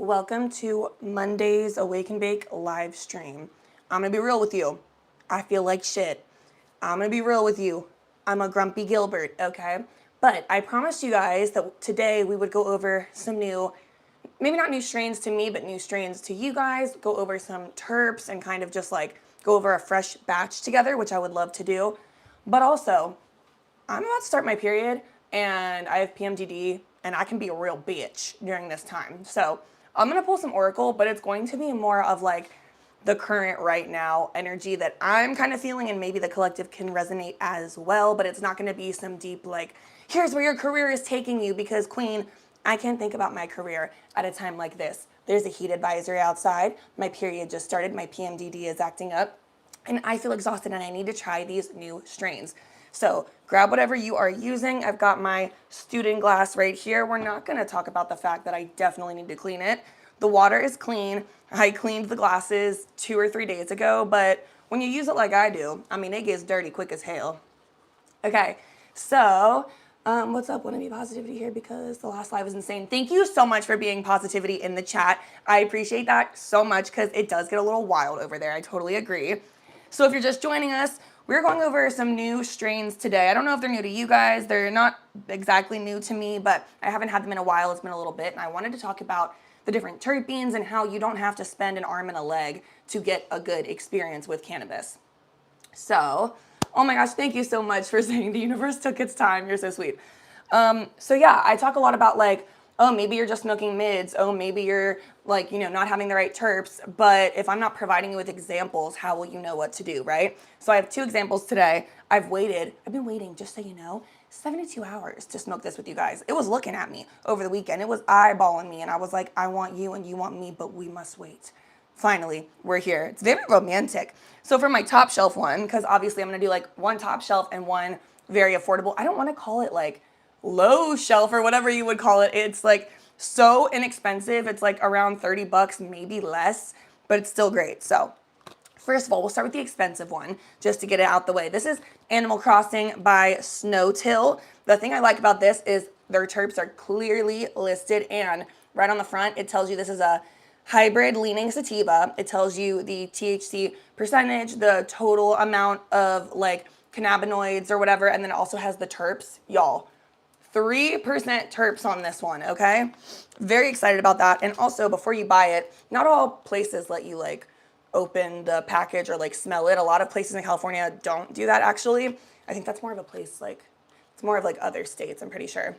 Welcome to Monday's Awake and Bake live stream. I'm gonna be real with you. I feel like shit. I'm gonna be real with you. I'm a grumpy Gilbert, okay? But I promised you guys that today we would go over some new, maybe not new strains to me, but new strains to you guys, go over some terps and kind of just like go over a fresh batch together, which I would love to do. But also, I'm about to start my period and I have PMDD and I can be a real bitch during this time. So I'm gonna pull some Oracle, but it's going to be more of like the current right now energy that I'm kind of feeling, and maybe the collective can resonate as well, but it's not gonna be some deep like, here's where your career is taking you, because Queen, I can't think about my career at a time like this. There's a heat advisory outside, my period just started, my PMDD is acting up, and I feel exhausted and I need to try these new strains. So grab whatever you are using. I've got my student glass right here. We're not gonna talk about the fact that I definitely need to clean it. The water is clean. I cleaned the glasses 2 or 3 days ago, but when you use it like I do, I mean, it gets dirty quick as hell. Okay, so what's up? Want to be positivity here because the last live was insane. Thank you so much for being positivity in the chat. I appreciate that so much because it does get a little wild over there. I totally agree. So if you're just joining us, we're going over some new strains today. I don't know if they're new to you guys. They're not exactly new to me, but I haven't had them in a while. It's been a little bit, and I wanted to talk about the different terpenes and how you don't have to spend an arm and a leg to get a good experience with cannabis. So, oh my gosh, thank you so much for saying the universe took its time. You're so sweet. So yeah, I talk a lot about like, oh, maybe you're just smoking mids. Oh, maybe you're like, not having the right terps. But if I'm not providing you with examples, how will you know what to do, right? So I have 2 examples today. I've been waiting, just so you know, 72 hours to smoke this with you guys. It was looking at me over the weekend. It was eyeballing me. And I was like, I want you and you want me, but we must wait. Finally, we're here. It's very romantic. So for my top shelf one, because obviously I'm gonna do like one top shelf and one very affordable. I don't want to call it like low shelf or whatever you would call it. It's like so inexpensive. It's like around 30 bucks, maybe less, but it's still great. So first of all, we'll start with the expensive one just to get it out the way. This is Animal Crossing by Snow Till. The thing I like about this is their terps are clearly listed, and right on the front it tells you this is a hybrid leaning sativa. It tells you the THC percentage, the total amount of like cannabinoids or whatever, and then it also has the terps. Y'all, 3% terps on this one, okay? Very excited about that. And also, before you buy it, not all places let you like open the package or like smell it. A lot of places in California don't do that actually. I think that's more of a place like, it's more of like other states, I'm pretty sure.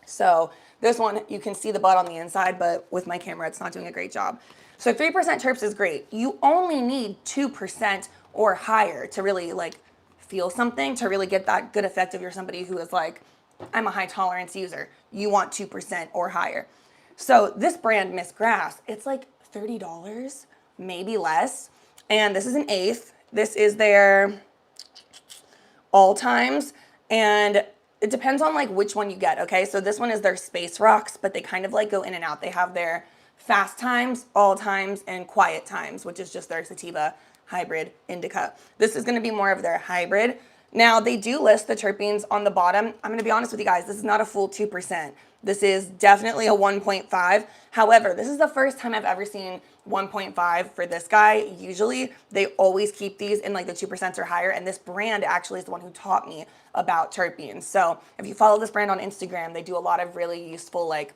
So this one, you can see the bud on the inside, but with my camera, it's not doing a great job. So 3% terps is great. You only need 2% or higher to really like feel something, to really get that good effect if you're somebody who is like, I'm a high tolerance user. You want 2% or higher. So this brand, Miss Grass, it's like $30, maybe less. And this is an eighth. This is their all times. And it depends on like which one you get, okay? So this one is their Space Rocks, but they kind of like go in and out. They have their fast times, all times, and quiet times, which is just their sativa hybrid indica. This is gonna be more of their hybrid. Now, they do list the terpenes on the bottom. I'm gonna be honest with you guys, this is not a full 2%. This is definitely a 1.5. However, this is the first time I've ever seen 1.5 for this guy. Usually, they always keep these in like the 2% or higher, and this brand actually is the one who taught me about terpenes. So if you follow this brand on Instagram, they do a lot of really useful like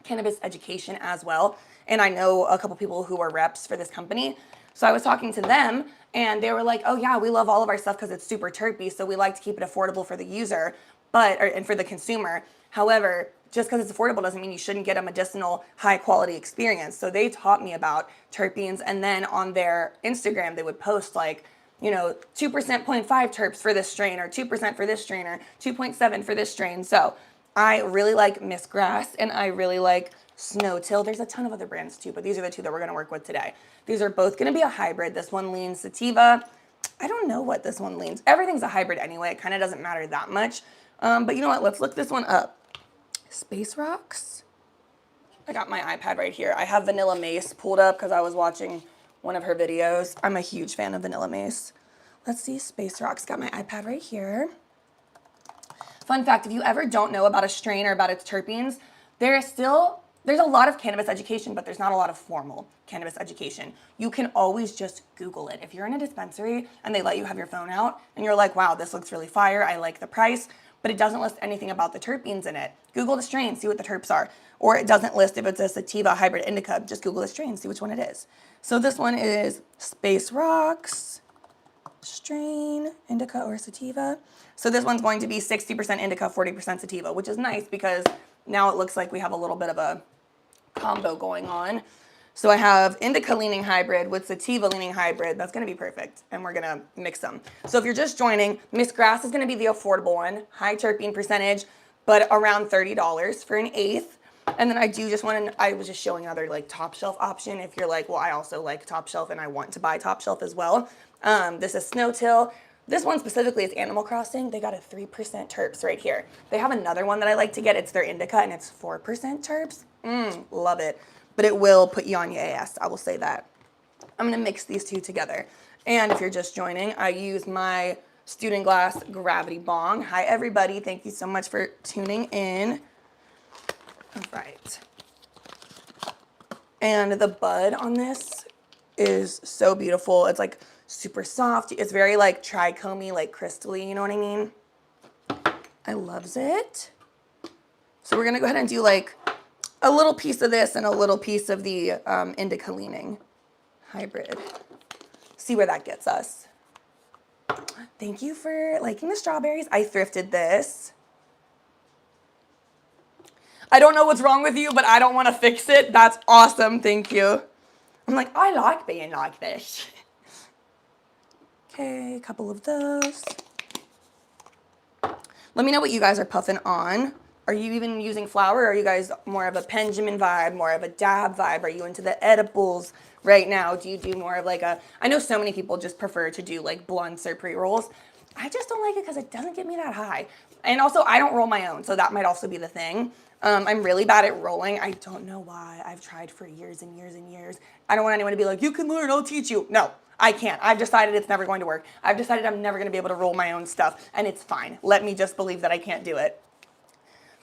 cannabis education as well. And I know a couple people who are reps for this company. So I was talking to them and they were like, oh yeah, we love all of our stuff because it's super terpy. So we like to keep it affordable for the user, and for the consumer. However, just because it's affordable doesn't mean you shouldn't get a medicinal high quality experience. So they taught me about terpenes, and then on their Instagram, they would post like, 2% 0.5 terps for this strain, or 2% for this strain, or 2.7 for this strain. So I really like Miss Grass and I really like Snow Till. There's a ton of other brands too, but these are the 2 that we're gonna work with today. These are both gonna be a hybrid. This one leans sativa. I don't know what this one leans. Everything's a hybrid anyway. It kind of doesn't matter that much. But you know what? Let's look this one up. Space Rocks. I got my iPad right here. I have Vanilla Mace pulled up because I was watching one of her videos. I'm a huge fan of Vanilla Mace. Let's see, Space Rocks. Got my iPad right here. Fun fact, if you ever don't know about a strain or about its terpenes, there is still there's a lot of cannabis education, but there's not a lot of formal cannabis education. You can always just Google it. If you're in a dispensary and they let you have your phone out and you're like, wow, this looks really fire, I like the price, but it doesn't list anything about the terpenes in it. Google the strain, see what the terps are. Or it doesn't list if it's a sativa, hybrid, indica, just Google the strain, see which one it is. So this one is Space Rocks, strain, indica or sativa. So this one's going to be 60% indica, 40% sativa, which is nice because now it looks like we have a little bit of a combo going on. So I have indica leaning hybrid with sativa leaning hybrid. That's going to be perfect. And we're going to mix them. So if you're just joining, Miss Grass is going to be the affordable one, high terpene percentage, but around $30 for an eighth. And then I do just want to, I was just showing another like top shelf option. If you're like, well, I also like top shelf and I want to buy top shelf as well. This is Snow Till. This one specifically is Animal Crossing. They got a 3% terps right here. They have another one that I like to get. It's their indica and it's 4% terps. Love it. But it will put you on your ass. I will say that. I'm going to mix these two together. And if you're just joining, I use my Student Glass Gravity Bong. Hi, everybody. Thank you so much for tuning in. All right. And the bud on this is so beautiful. It's like super soft. It's very like trichomy, like crystally, you know what I mean? I loves it. So we're gonna go ahead and do like a little piece of this and a little piece of the indica leaning hybrid. See where that gets us. Thank you for liking the strawberries. I thrifted this. I don't know what's wrong with you, but I don't want to fix it. That's awesome. Thank you. I'm like, I like being like this. Okay, a couple of those. Let me know what you guys are puffing on. Are you even using flower? Or are you guys more of a Benjamin vibe, more of a dab vibe? Are you into the edibles right now? Do you do more of like a, I know so many people just prefer to do like blunts or pre-rolls. I just don't like it because it doesn't get me that high. And also I don't roll my own, so that might also be the thing. I'm really bad at rolling. I don't know why. I've tried for years and years and years. I don't want anyone to be like, you can learn, I'll teach you. No, I can't. I've decided it's never going to work. I've decided I'm never going to be able to roll my own stuff, and it's fine. Let me just believe that I can't do it.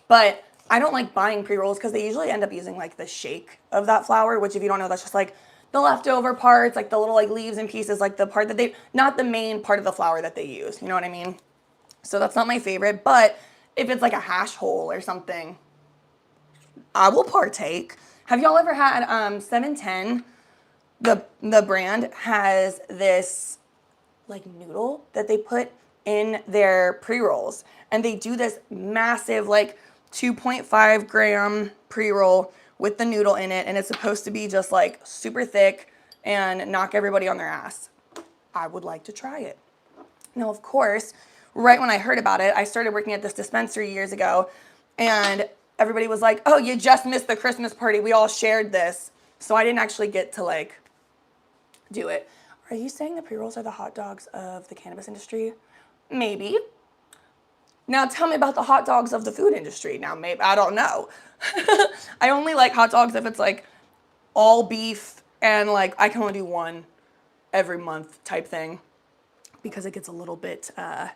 But I don't like buying pre-rolls because they usually end up using like the shake of that flower, which if you don't know, that's just like the leftover parts, like the little like leaves and pieces, like the part that they, not the main part of the flower that they use. You know what I mean? So that's not my favorite. But if it's like a hash hole or something, I will partake. Have y'all ever had 710? The brand has this like noodle that they put in their pre-rolls, and they do this massive like 2.5 gram pre-roll with the noodle in it, and it's supposed to be just like super thick and knock everybody on their ass. I would like to try it. Now, of course, right when I heard about it, I started working at this dispensary years ago, and everybody was like, oh, you just missed the Christmas party. We all shared this. So I didn't actually get to like do it. Are you saying the pre-rolls are the hot dogs of the cannabis industry? Maybe. Now tell me about the hot dogs of the food industry. Now, maybe, I don't know. I only like hot dogs if it's like all beef and like I can only do one every month type thing because it gets a little bit, I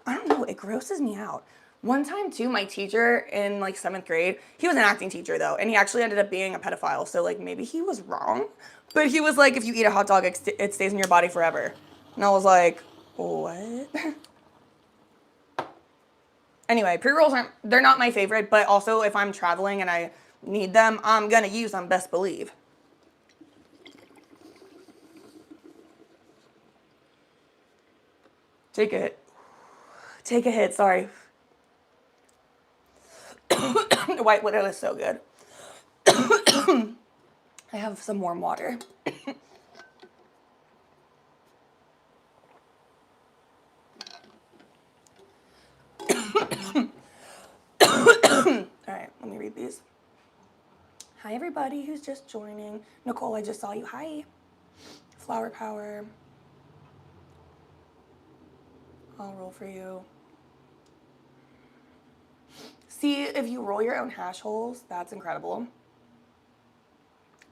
don't know, it grosses me out. One time too, my teacher in like 7th grade, he was an acting teacher though, and he actually ended up being a pedophile. So like maybe he was wrong, but he was like, if you eat a hot dog, it stays in your body forever. And I was like, what? Anyway, pre-rolls they're not my favorite, but also if I'm traveling and I need them, I'm gonna use them, best believe. Take a hit. Take a hit, sorry. The white widow is so good. I have some warm water. All right, let me read these. Hi, everybody who's just joining. Nicole, I just saw you. Hi. Flower Power. I'll roll for you. See, if you roll your own hash holes, that's incredible.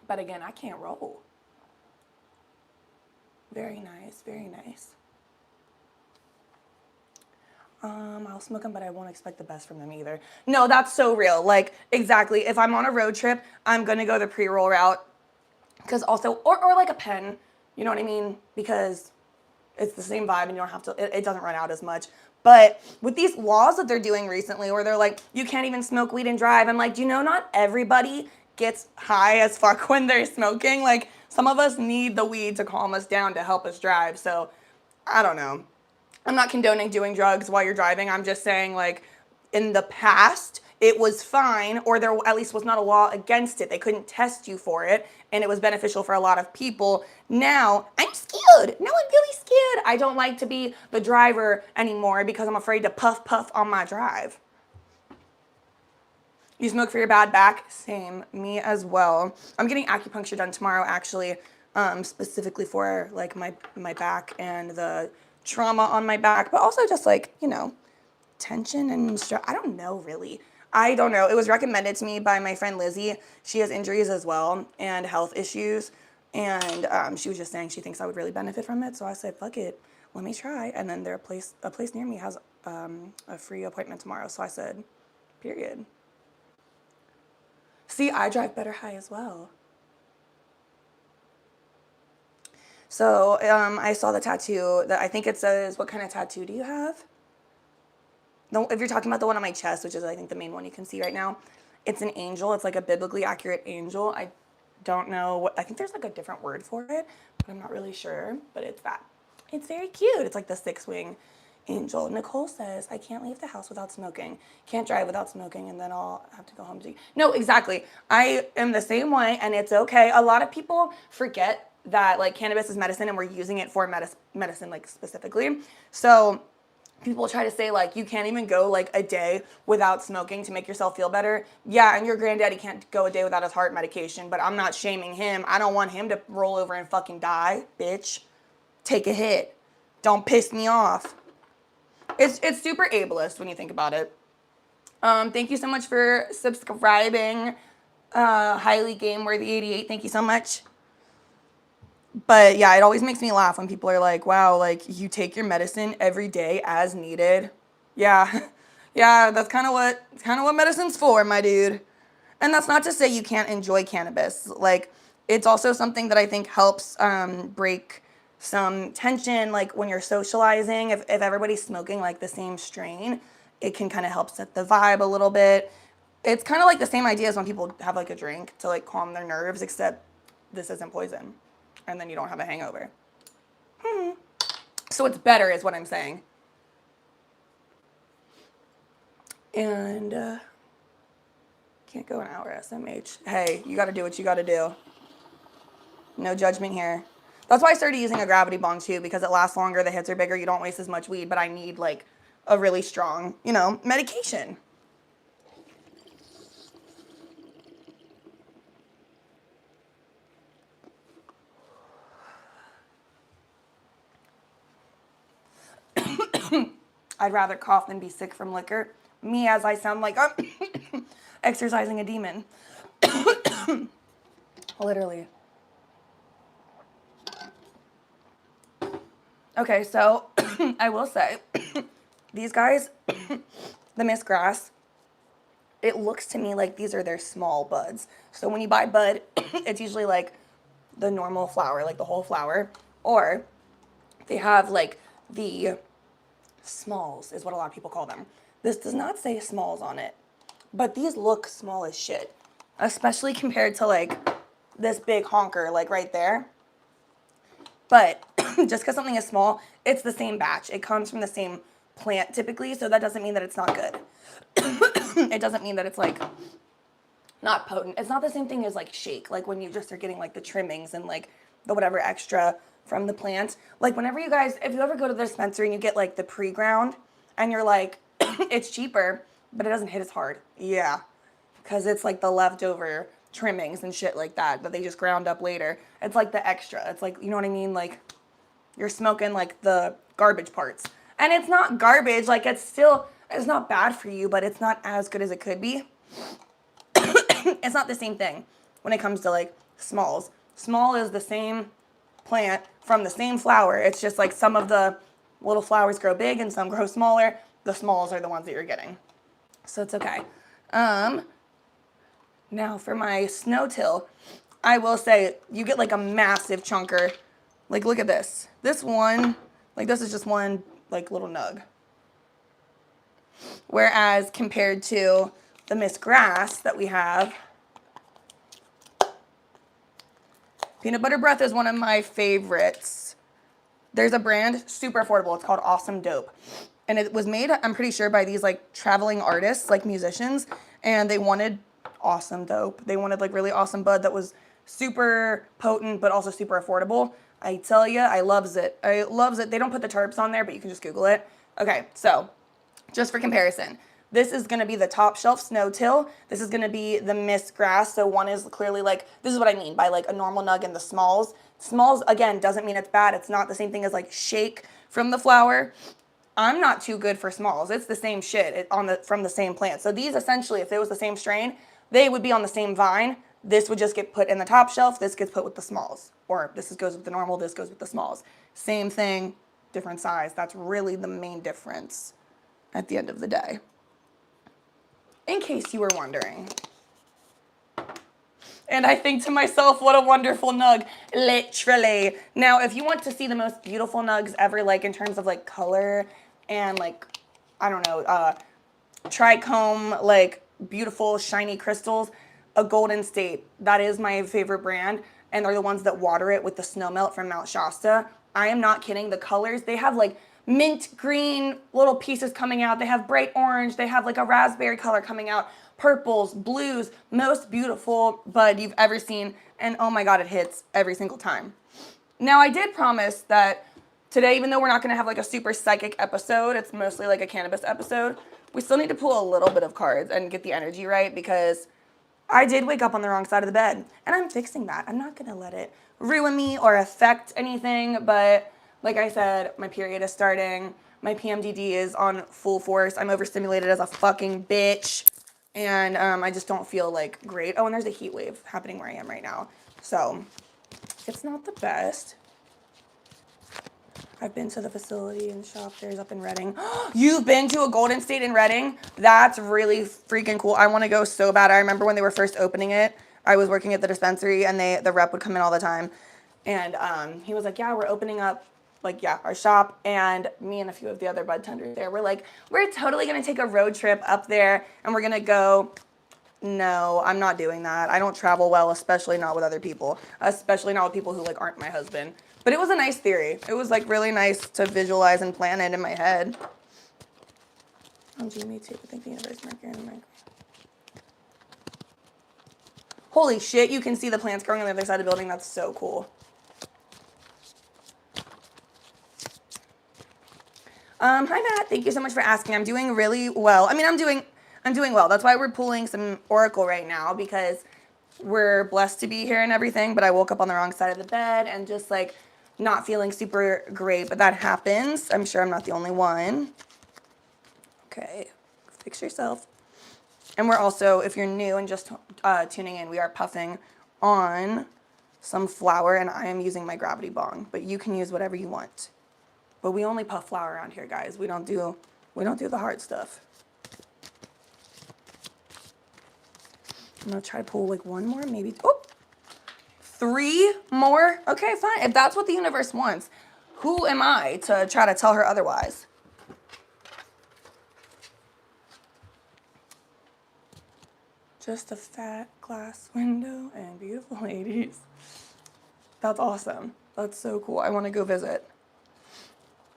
But again, I can't roll. Very nice, very nice. I'll smoke them, but I won't expect the best from them either. No, that's so real. Like, exactly. If I'm on a road trip, I'm going to go the pre-roll route. Because also, or like a pen, you know what I mean? Because it's the same vibe and you don't have to, it doesn't run out as much. But with these laws that they're doing recently where they're like, you can't even smoke weed and drive, I'm like, do you know not everybody gets high as fuck when they're smoking? Like, some of us need the weed to calm us down to help us drive. So, I don't know. I'm not condoning doing drugs while you're driving. I'm just saying, like, in the past, it was fine, or there at least was not a law against it. They couldn't test you for it, and it was beneficial for a lot of people. Now, I'm scared. Now I'm really scared. I don't like to be the driver anymore because I'm afraid to puff on my drive. You smoke for your bad back? Same. Me as well. I'm getting acupuncture done tomorrow, actually, specifically for, like, my back and the trauma on my back, but also just, like, you know, tension and stress. I don't know, really. I don't know. It was recommended to me by my friend Lizzie. She has injuries as well and health issues, and she was just saying she thinks I would really benefit from it, so I said, fuck it, let me try. And then a place near me has a free appointment tomorrow, so I said, period. See, I drive better high as well. So I saw the tattoo that I think it says, what kind of tattoo do you have? No, if you're talking about the one on my chest, which is I think the main one you can see right now, it's an angel. It's like a biblically accurate angel. I don't know what, I think there's like a different word for it, but I'm not really sure, but it's that. It's very cute. It's like the 6-wing angel. Nicole says, I can't leave the house without smoking. Can't drive without smoking, and then I'll have to go home to. No, exactly. I am the same way, and it's okay. A lot of people forget that like cannabis is medicine and we're using it for medicine like specifically. So people try to say like you can't even go like a day without smoking to make yourself feel better. Yeah, and your granddaddy can't go a day without his heart medication, but I'm not shaming him. I don't want him to roll over and fucking die, bitch. Take a hit. Don't piss me off. It's super ableist when you think about it. Thank you so much for subscribing. Highly game worthy 88. Thank you so much. But yeah, it always makes me laugh when people are like, wow, like you take your medicine every day as needed. Yeah. Yeah, that's kind of what medicine's for, my dude. And that's not to say you can't enjoy cannabis. Like, it's also something that I think helps break some tension, like when you're socializing, if everybody's smoking like the same strain, it can kind of help set the vibe a little bit. It's kind of like the same idea as when people have like a drink to like calm their nerves, except this isn't poison. And then you don't have a hangover. So it's better is what I'm saying. And can't go an hour SMH. Hey, you gotta do what you gotta do. No judgment here. That's why I started using a gravity bong too, because it lasts longer, the hits are bigger, you don't waste as much weed, but I need like a really strong, you know, medication. I'd rather cough than be sick from liquor. Me, as I sound like I'm exercising a demon. Literally. Okay, so I will say, these guys, the Miss Grass, it looks to me like these are their small buds. So when you buy bud, it's usually like the normal flower, like the whole flower, or they have like the smalls is what a lot of people call them. This does not say smalls on it, but these look small as shit, especially compared to like this big honker like right there. But just because something is small, it's the same batch. It comes from the same plant typically, so that doesn't mean that it's not good. It doesn't mean that it's like not potent. It's not the same thing as like shake, like when you just are getting like the trimmings and like the whatever extra from the plant. Like whenever you guys, if you ever go to the dispensary and you get like the pre-ground and you're like, it's cheaper, but it doesn't hit as hard. Yeah, because it's like the leftover trimmings and shit like that they just ground up later. It's like the extra. It's like, you know what I mean? Like you're smoking like the garbage parts. And it's not garbage. Like it's not bad for you, but it's not as good as it could be. It's not the same thing when it comes to like smalls. Small is the same plant from the same flower. It's just like some of the little flowers grow big and some grow smaller. the smalls are the ones that you're getting. So it's okay. Now for my snow till, I will say you get like a massive chunker. Like look at this. This one, like this is just one like little nug. Whereas compared to the Miss Grass that we have, Peanut Butter Breath is one of my favorites. There's a brand, super affordable. It's called Awesome Dope. And it was made, I'm pretty sure, by these like traveling artists, like musicians. And they wanted awesome dope. They wanted like really awesome bud that was super potent, but also super affordable. I tell you, I loves it. I loves it. They don't put the terps on there, but you can just Google it. Okay, so just for comparison, this is going to be the top shelf snow till. This is going to be the Miss Grass. So one is clearly like, this is what I mean by like a normal nug and the smalls. Smalls, again, doesn't mean it's bad. It's not the same thing as like shake from the flower. I'm not too good for smalls. It's the same shit from the same plant. So these essentially, if it was the same strain, they would be on the same vine. This would just get put in the top shelf. This gets put with the smalls. Or this goes with the normal, this goes with the smalls. Same thing, different size. That's really the main difference at the end of the day. In case you were wondering. And I think to myself, what a wonderful nug, literally. Now, if you want to see the most beautiful nugs ever, like in terms of like color and like, I don't know, trichome, like beautiful shiny crystals, a Golden State, that is my favorite brand. And they're the ones that water it with the snow melt from Mount Shasta. I am not kidding. The colors, they have like mint green little pieces coming out. They have bright orange. They have like a raspberry color coming out. Purples, blues, most beautiful bud you've ever seen. And oh my God, it hits every single time. Now I did promise that today, even though we're not going to have like a super psychic episode, it's mostly like a cannabis episode, we still need to pull a little bit of cards and get the energy right, because I did wake up on the wrong side of the bed, and I'm fixing that. I'm not going to let it ruin me or affect anything, but like I said, my period is starting. My PMDD is on full force. I'm overstimulated as a fucking bitch, and I just don't feel like great. Oh, and there's a heat wave happening where I am right now, so it's not the best. I've been to the facility and shop. There's up in Reading. You've been to a Golden State in Reading? That's really freaking cool. I want to go so bad. I remember when they were first opening it, I was working at the dispensary, and the rep would come in all the time. And he was like, yeah, we're opening up, like, yeah, our shop. And me and a few of the other bud tenders there were like, we're totally going to take a road trip up there, and we're going to go. No, I'm not doing that. I don't travel well, especially not with other people, especially not with people who like aren't my husband. But it was a nice theory. It was like really nice to visualize and plan it in my head. Oh, gee, me too. I think the universe Mercury and Mercury. Holy shit, you can see the plants growing on the other side of the building. That's so cool. Hi Matt, thank you so much for asking. I'm doing really well. I mean, I'm doing well. That's why we're pulling some Oracle right now, because we're blessed to be here and everything, but I woke up on the wrong side of the bed and just like not feeling super great, but that happens. I'm sure I'm not the only one. Okay, fix yourself. And we're also, if you're new and just tuning in, we are puffing on some flower, and I am using my gravity bong, but you can use whatever you want. But we only puff flower around here, guys. We don't do the hard stuff. I'm gonna try to pull like one more, maybe. Oh, 3 more. Okay, fine. If that's what the universe wants, who am I to try to tell her otherwise? Just a fat glass window and beautiful ladies. That's awesome. That's so cool. I want to go visit.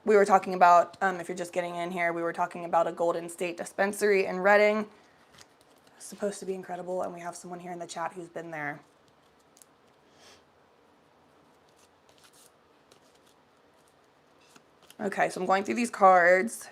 We were talking about, if you're just getting in here, we were talking about a Golden State Dispensary in Reading. It's supposed to be incredible, and we have someone here in the chat who's been there. Okay, so I'm going through these cards.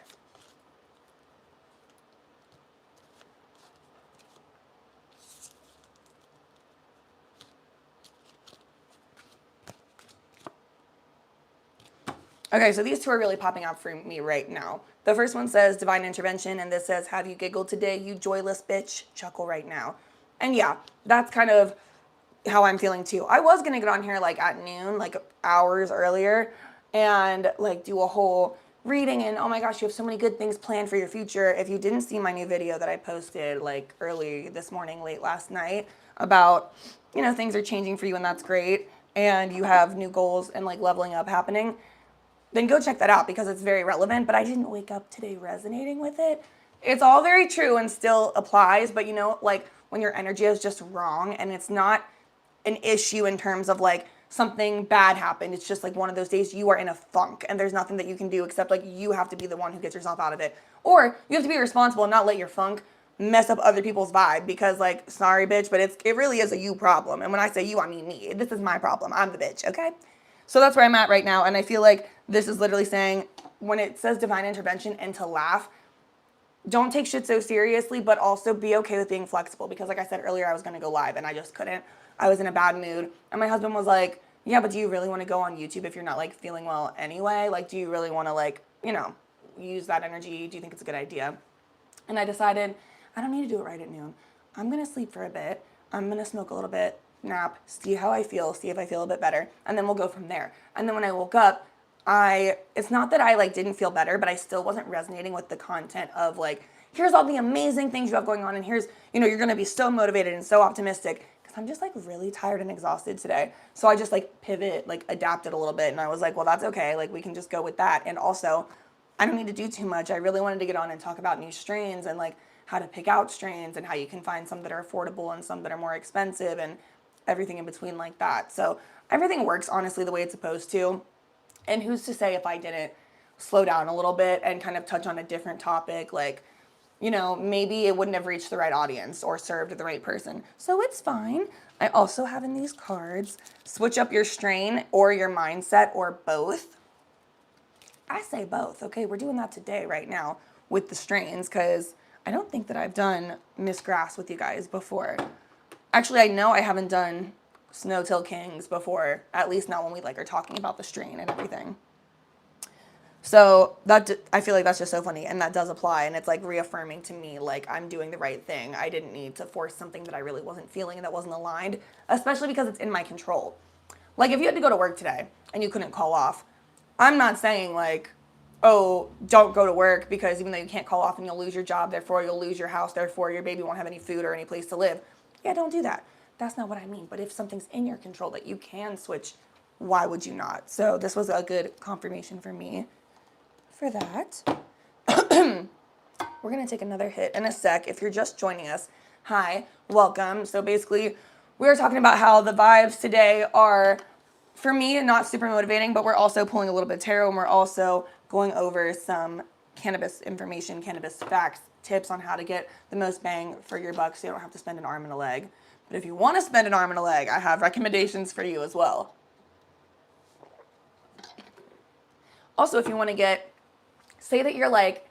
Okay, so these two are really popping out for me right now. The first one says divine intervention, and this says, have you giggled today, you joyless bitch? Chuckle right now. And yeah, that's kind of how I'm feeling too. I was gonna get on here like at noon, like hours earlier, and like do a whole reading, and oh my gosh, you have so many good things planned for your future. If you didn't see my new video that I posted like early this morning, late last night, about, you know, things are changing for you and that's great, and you have new goals and like leveling up happening, then go check that out because it's very relevant. But I didn't wake up today resonating with it. It's all very true and still applies, but you know, like when your energy is just wrong and it's not an issue in terms of like something bad happened. It's just like one of those days you are in a funk and there's nothing that you can do except like you have to be the one who gets yourself out of it. Or you have to be responsible and not let your funk mess up other people's vibe because like, sorry bitch, but it really is a you problem. And when I say you, I mean me. This is my problem. I'm the bitch, okay? So that's where I'm at right now. And I feel like this is literally saying when it says divine intervention and to laugh, don't take shit so seriously, but also be okay with being flexible. Because like I said earlier, I was going to go live and I just couldn't. I was in a bad mood. And my husband was like, yeah, but do you really want to go on YouTube if you're not like feeling well anyway? Like, do you really want to like, you know, use that energy? Do you think it's a good idea? And I decided I don't need to do it right at noon. I'm going to sleep for a bit. I'm going to smoke a little bit, nap, see how I feel, see if I feel a bit better. And then we'll go from there. And then when I woke up, it's not that I like didn't feel better, but I still wasn't resonating with the content of like, here's all the amazing things you have going on. And here's, you know, you're going to be so motivated and so optimistic. Cause I'm just like really tired and exhausted today. So I just like pivot, like adapted a little bit. And I was like, well, that's okay. Like we can just go with that. And also I don't need to do too much. I really wanted to get on and talk about new strains and like how to pick out strains and how you can find some that are affordable and some that are more expensive and everything in between like that. So everything works honestly the way it's supposed to. And who's to say if I didn't slow down a little bit and kind of touch on a different topic, like, you know, maybe it wouldn't have reached the right audience or served the right person. So it's fine. I also have in these cards, switch up your strain or your mindset or both. I say both. Okay, we're doing that today right now with the strains because I don't think that I've done Miss Grass with you guys before. Actually, I know I haven't done Snow Till Kings before, at least not when we like are talking about the strain and everything. So that I feel like that's just so funny, and that does apply, and it's like reaffirming to me like I'm doing the right thing. I didn't need to force something that I really wasn't feeling and that wasn't aligned, especially because it's in my control. Like if you had to go to work today and you couldn't call off, I'm not saying like, oh, don't go to work because even though you can't call off and you'll lose your job, therefore you'll lose your house, therefore your baby won't have any food or any place to live. Yeah, don't do that. That's not what I mean. But if something's in your control that you can switch, why would you not? So this was a good confirmation for me for that. We're going to take another hit in a sec. If you're just joining us, hi, welcome. So basically, we were talking about how the vibes today are, for me, not super motivating, but we're also pulling a little bit of tarot, and we're also going over some cannabis information, cannabis facts, tips on how to get the most bang for your buck so you don't have to spend an arm and a leg. But if you want to spend an arm and a leg, I have recommendations for you as well. Also, if you want to get, say that you're like,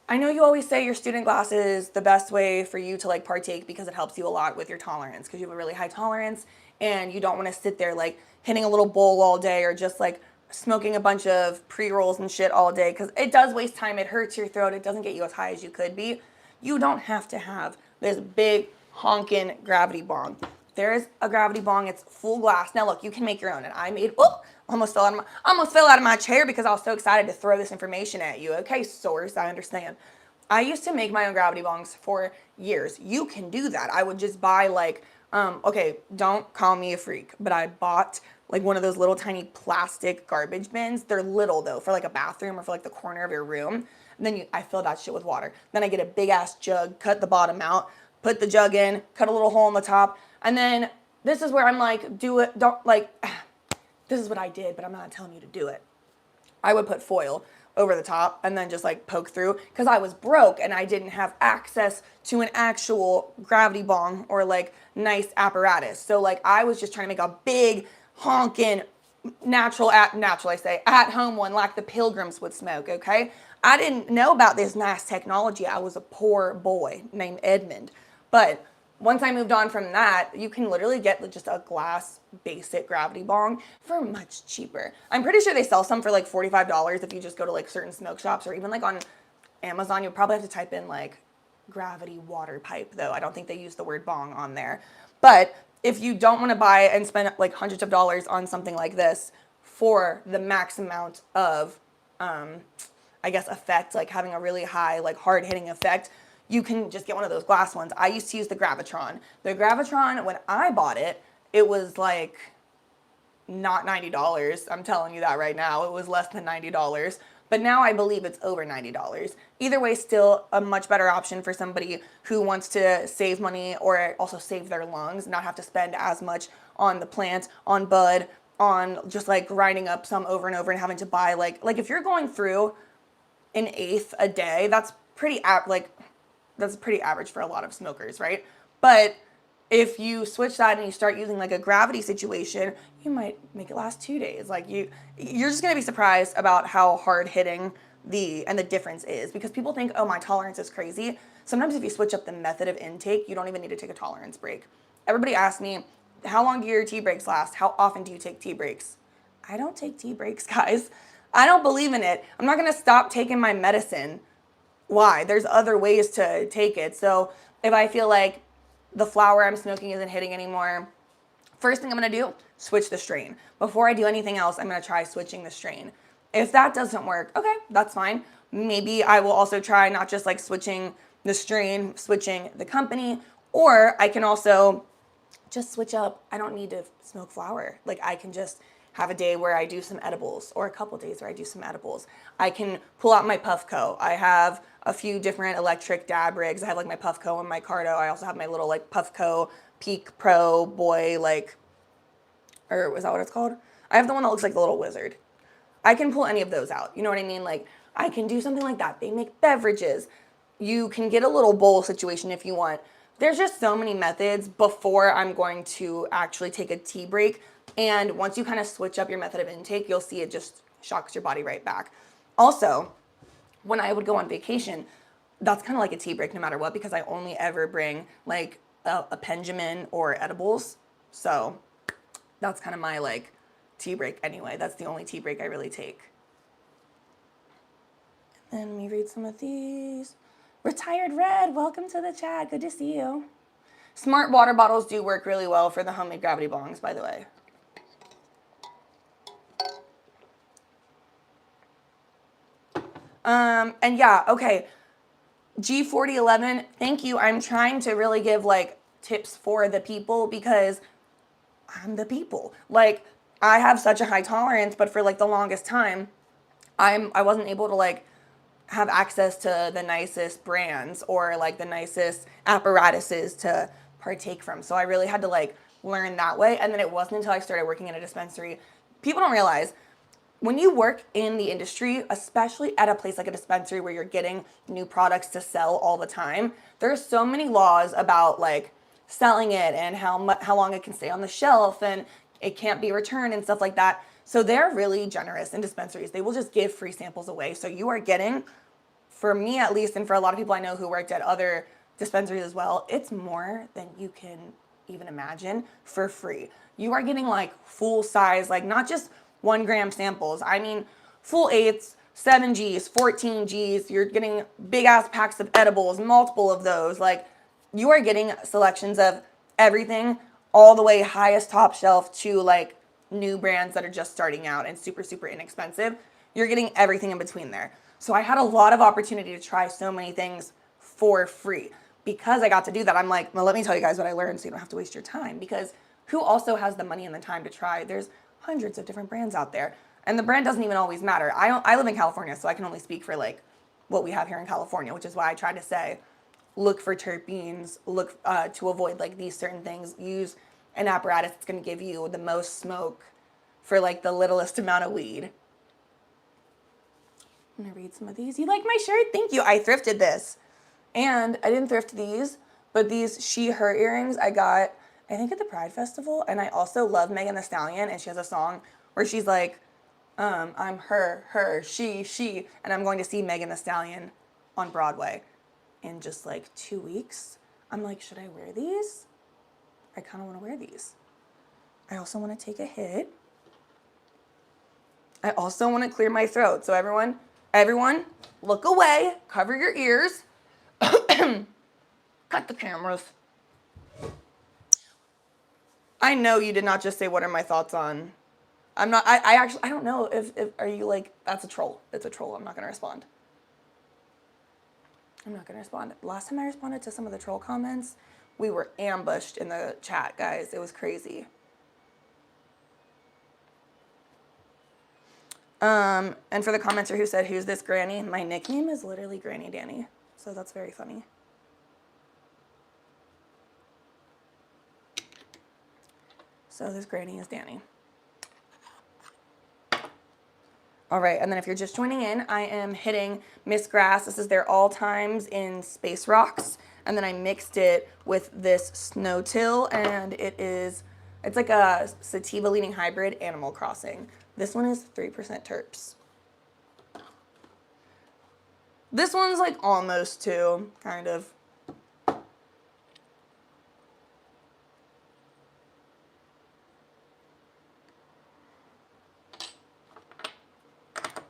I know you always say your student glass is the best way for you to like partake because it helps you a lot with your tolerance because you have a really high tolerance and you don't want to sit there like hitting a little bowl all day or just like smoking a bunch of pre-rolls and shit all day because it does waste time. It hurts your throat. It doesn't get you as high as you could be. You don't have to have this big honkin' gravity bong. There's a gravity bong. It's full glass. Now look, you can make your own. And I made, almost fell out of my chair because I was so excited to throw this information at you. Okay, source, I understand. I used to make my own gravity bongs for years. You can do that. I would just buy like, okay, don't call me a freak, but I bought like one of those little tiny plastic garbage bins. They're little though, for like a bathroom or for like the corner of your room. And then I fill that shit with water. Then I get a big ass jug, cut the bottom out, put the jug in, cut a little hole in the top. And then this is where I'm like, do it, don't like, this is what I did, but I'm not telling you to do it. I would put foil over the top and then just like poke through because I was broke and I didn't have access to an actual gravity bong or like nice apparatus. So like I was just trying to make a big honkin' natural at home one like the pilgrims would smoke, okay? I didn't know about this nice technology. I was a poor boy named Edmund. But once I moved on from that, you can literally get just a glass basic gravity bong for much cheaper. I'm pretty sure they sell some for like $45 if you just go to like certain smoke shops or even like on Amazon. You'll probably have to type in like gravity water pipe though. I don't think they use the word bong on there. But if you don't want to buy and spend like hundreds of dollars on something like this for the max amount of I guess, effect, like having a really high, like hard hitting effect, you can just get one of those glass ones. I used to use the Gravitron. The Gravitron, when I bought it, it was like not $90. I'm telling you that right now. It was less than $90. But now I believe it's over $90. Either way, still a much better option for somebody who wants to save money or also save their lungs, not have to spend as much on the plant, on bud, on just like grinding up some over and over and having to buy like if you're going through an eighth a day, that's that's pretty average for a lot of smokers, right? But if you switch that and you start using like a gravity situation, you might make it last 2 days. Like you're just gonna be surprised about how hard hitting the difference is, because people think, oh, my tolerance is crazy. Sometimes if you switch up the method of intake, you don't even need to take a tolerance break. Everybody asks me, how long do your tea breaks last? How often do you take tea breaks? I don't take tea breaks, guys. I don't believe in it. I'm not gonna stop taking my medicine. Why? There's other ways to take it. So if I feel like the flower I'm smoking isn't hitting anymore, first thing I'm gonna do, switch the strain. Before I do anything else, I'm gonna try switching the strain. If that doesn't work, okay, that's fine. Maybe I will also try not just like switching the strain, switching the company, or I can also just switch up. I don't need to smoke flower. Like I can just have a day where I do some edibles, or a couple days where I do some edibles. I can pull out my Puffco. I have a few different electric dab rigs. I have like my Puffco and my Cardo. I also have my little like Puffco Peak Pro Boy, like, or is that what it's called? I have the one that looks like the little wizard. I can pull any of those out. You know what I mean? Like I can do something like that. They make beverages. You can get a little bowl situation if you want. There's just so many methods before I'm going to actually take a tea break. And once you kind of switch up your method of intake, you'll see it just shocks your body right back. Also, when I would go on vacation, that's kind of like a tea break no matter what, because I only ever bring like a Benjamin or edibles. So that's kind of my like tea break anyway. That's the only tea break I really take. And then let me read some of these. Retired Red, welcome to the chat. Good to see you. Smart water bottles do work really well for the homemade gravity bongs, by the way. And yeah, okay. G4011, thank you. I'm trying to really give like tips for the people, because I'm the people. Like I have such a high tolerance, but for like the longest time, I wasn't able to like have access to the nicest brands or like the nicest apparatuses to partake from. So I really had to like learn that way. And then it wasn't until I started working in a dispensary. People don't realize when you work in the industry, especially at a place like a dispensary where you're getting new products to sell all the time, there's so many laws about like selling it and how long it can stay on the shelf and it can't be returned and stuff like that. So they're really generous in dispensaries. They will just give free samples away. So you are getting, for me at least, and for a lot of people I know who worked at other dispensaries as well, it's more than you can even imagine for free. You are getting like full size, like not just 1 gram samples. I mean, full 8s, 7Gs, 14Gs. You're getting big ass packs of edibles, multiple of those. Like you are getting selections of everything, all the way highest top shelf to like new brands that are just starting out and super, super inexpensive. You're getting everything in between there. So I had a lot of opportunity to try so many things for free. Because I got to do that, I'm like, well, let me tell you guys what I learned so you don't have to waste your time. Because who also has the money and the time to try? There's hundreds of different brands out there. And the brand doesn't even always matter. I live in California, so I can only speak for like what we have here in California, which is why I try to say, look for terpenes, look to avoid like these certain things. Use an apparatus that's going to give you the most smoke for like the littlest amount of weed. I'm going to read some of these. You like my shirt? Thank you. I thrifted this. And I didn't thrift these, but these she/her earrings I got, I think, at the Pride Festival. And I also love Megan Thee Stallion, and she has a song where she's like, I'm her, she, and I'm going to see Megan Thee Stallion on Broadway in just like 2 weeks. I'm like, should I wear these? I kind of want to wear these. I also want to take a hit. I also want to clear my throat. So everyone, look away, cover your ears. Cut the cameras. I know you did not just say, what are my thoughts on? I'm not, I actually, I don't know if, are you like, that's a troll. It's a troll. I'm not going to respond. I'm not going to respond. Last time I responded to some of the troll comments, we were ambushed in the chat, guys. It was crazy. And for the commenter who said, who's this Granny? My nickname is literally Granny Danny. So that's very funny. So this Granny is Danny. All right, and then if you're just joining in, I am hitting Miss Grass. This is their All Times in Space Rocks. And then I mixed it with this Snow Till, and it's like a sativa leaning hybrid Animal Crossing. This one is 3% terps. This one's like almost 2, kind of.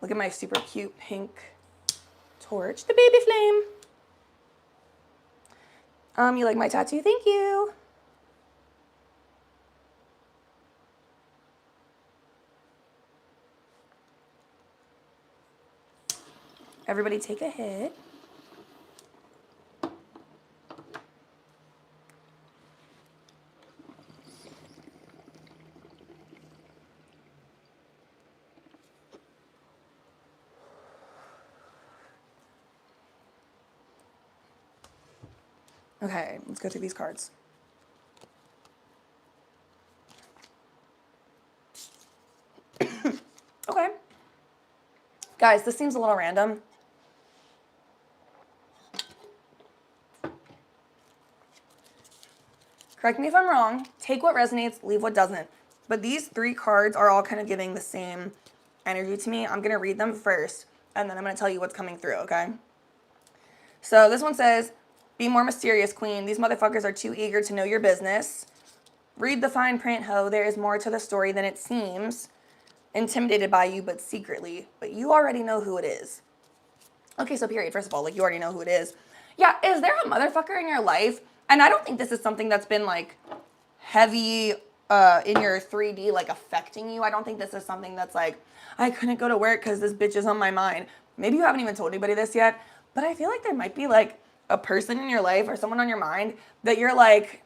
Look at my super cute pink torch, the baby flame. You like my tattoo? Thank you. Everybody take a hit. Okay, let's go through these cards. Okay. Guys, this seems a little random. Correct me if I'm wrong. Take what resonates, leave what doesn't. But these 3 cards are all kind of giving the same energy to me. I'm going to read them first, and then I'm going to tell you what's coming through, okay? So this one says, be more mysterious, queen. These motherfuckers are too eager to know your business. Read the fine print, ho. There is more to the story than it seems. Intimidated by you, but secretly. But you already know who it is. Okay, so period. First of all, like, you already know who it is. Yeah, is there a motherfucker in your life? And I don't think this is something that's been, like, heavy in your 3D, like, affecting you. I don't think this is something that's like, I couldn't go to work because this bitch is on my mind. Maybe you haven't even told anybody this yet, but I feel like there might be, like, a person in your life or someone on your mind that you're like,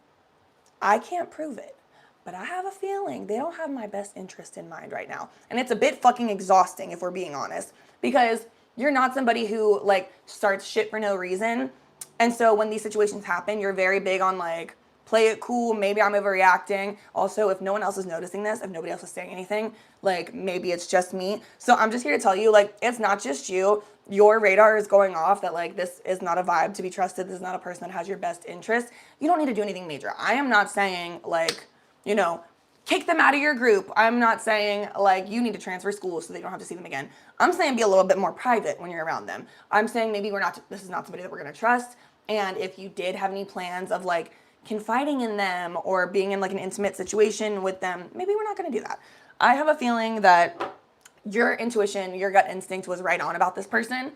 I can't prove it, but I have a feeling they don't have my best interest in mind right now. And it's a bit fucking exhausting, if we're being honest, because you're not somebody who, like, starts shit for no reason. And so when these situations happen, you're very big on, like, play it cool. Maybe I'm overreacting. Also, if no one else is noticing this, if nobody else is saying anything, like, maybe it's just me. So I'm just here to tell you, like, it's not just you. Your radar is going off that, like, this is not a vibe to be trusted. This is not a person that has your best interest. You don't need to do anything major. I am not saying, like, you know, kick them out of your group. I'm not saying, like, you need to transfer schools so they don't have to see them again. I'm saying be a little bit more private when you're around them. I'm saying maybe this is not somebody that we're going to trust. And if you did have any plans of, like, confiding in them or being in, like, an intimate situation with them, maybe we're not going to do that. I have a feeling that your intuition, your gut instinct was right on about this person.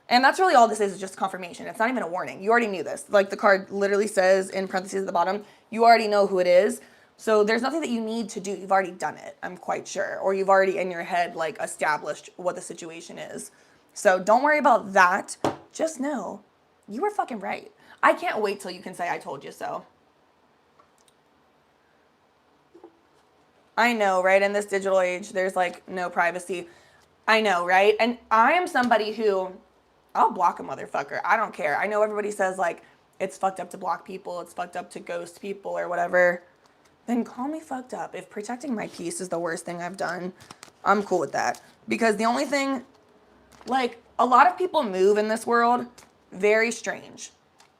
And that's really all this is just confirmation. It's not even a warning. You already knew this. Like, the card literally says in parentheses at the bottom, you already know who it is. So there's nothing that you need to do. You've already done it, I'm quite sure. Or you've already in your head, like, established what the situation is. So don't worry about that. Just know you were fucking right. I can't wait till you can say I told you so. I know, right? In this digital age, there's, like, no privacy. I know, right? And I am somebody who, I'll block a motherfucker. I don't care. I know everybody says, like, it's fucked up to block people. It's fucked up to ghost people or whatever. Then call me fucked up. If protecting my peace is the worst thing I've done, I'm cool with that. Because the only thing, like, a lot of people move in this world very strange.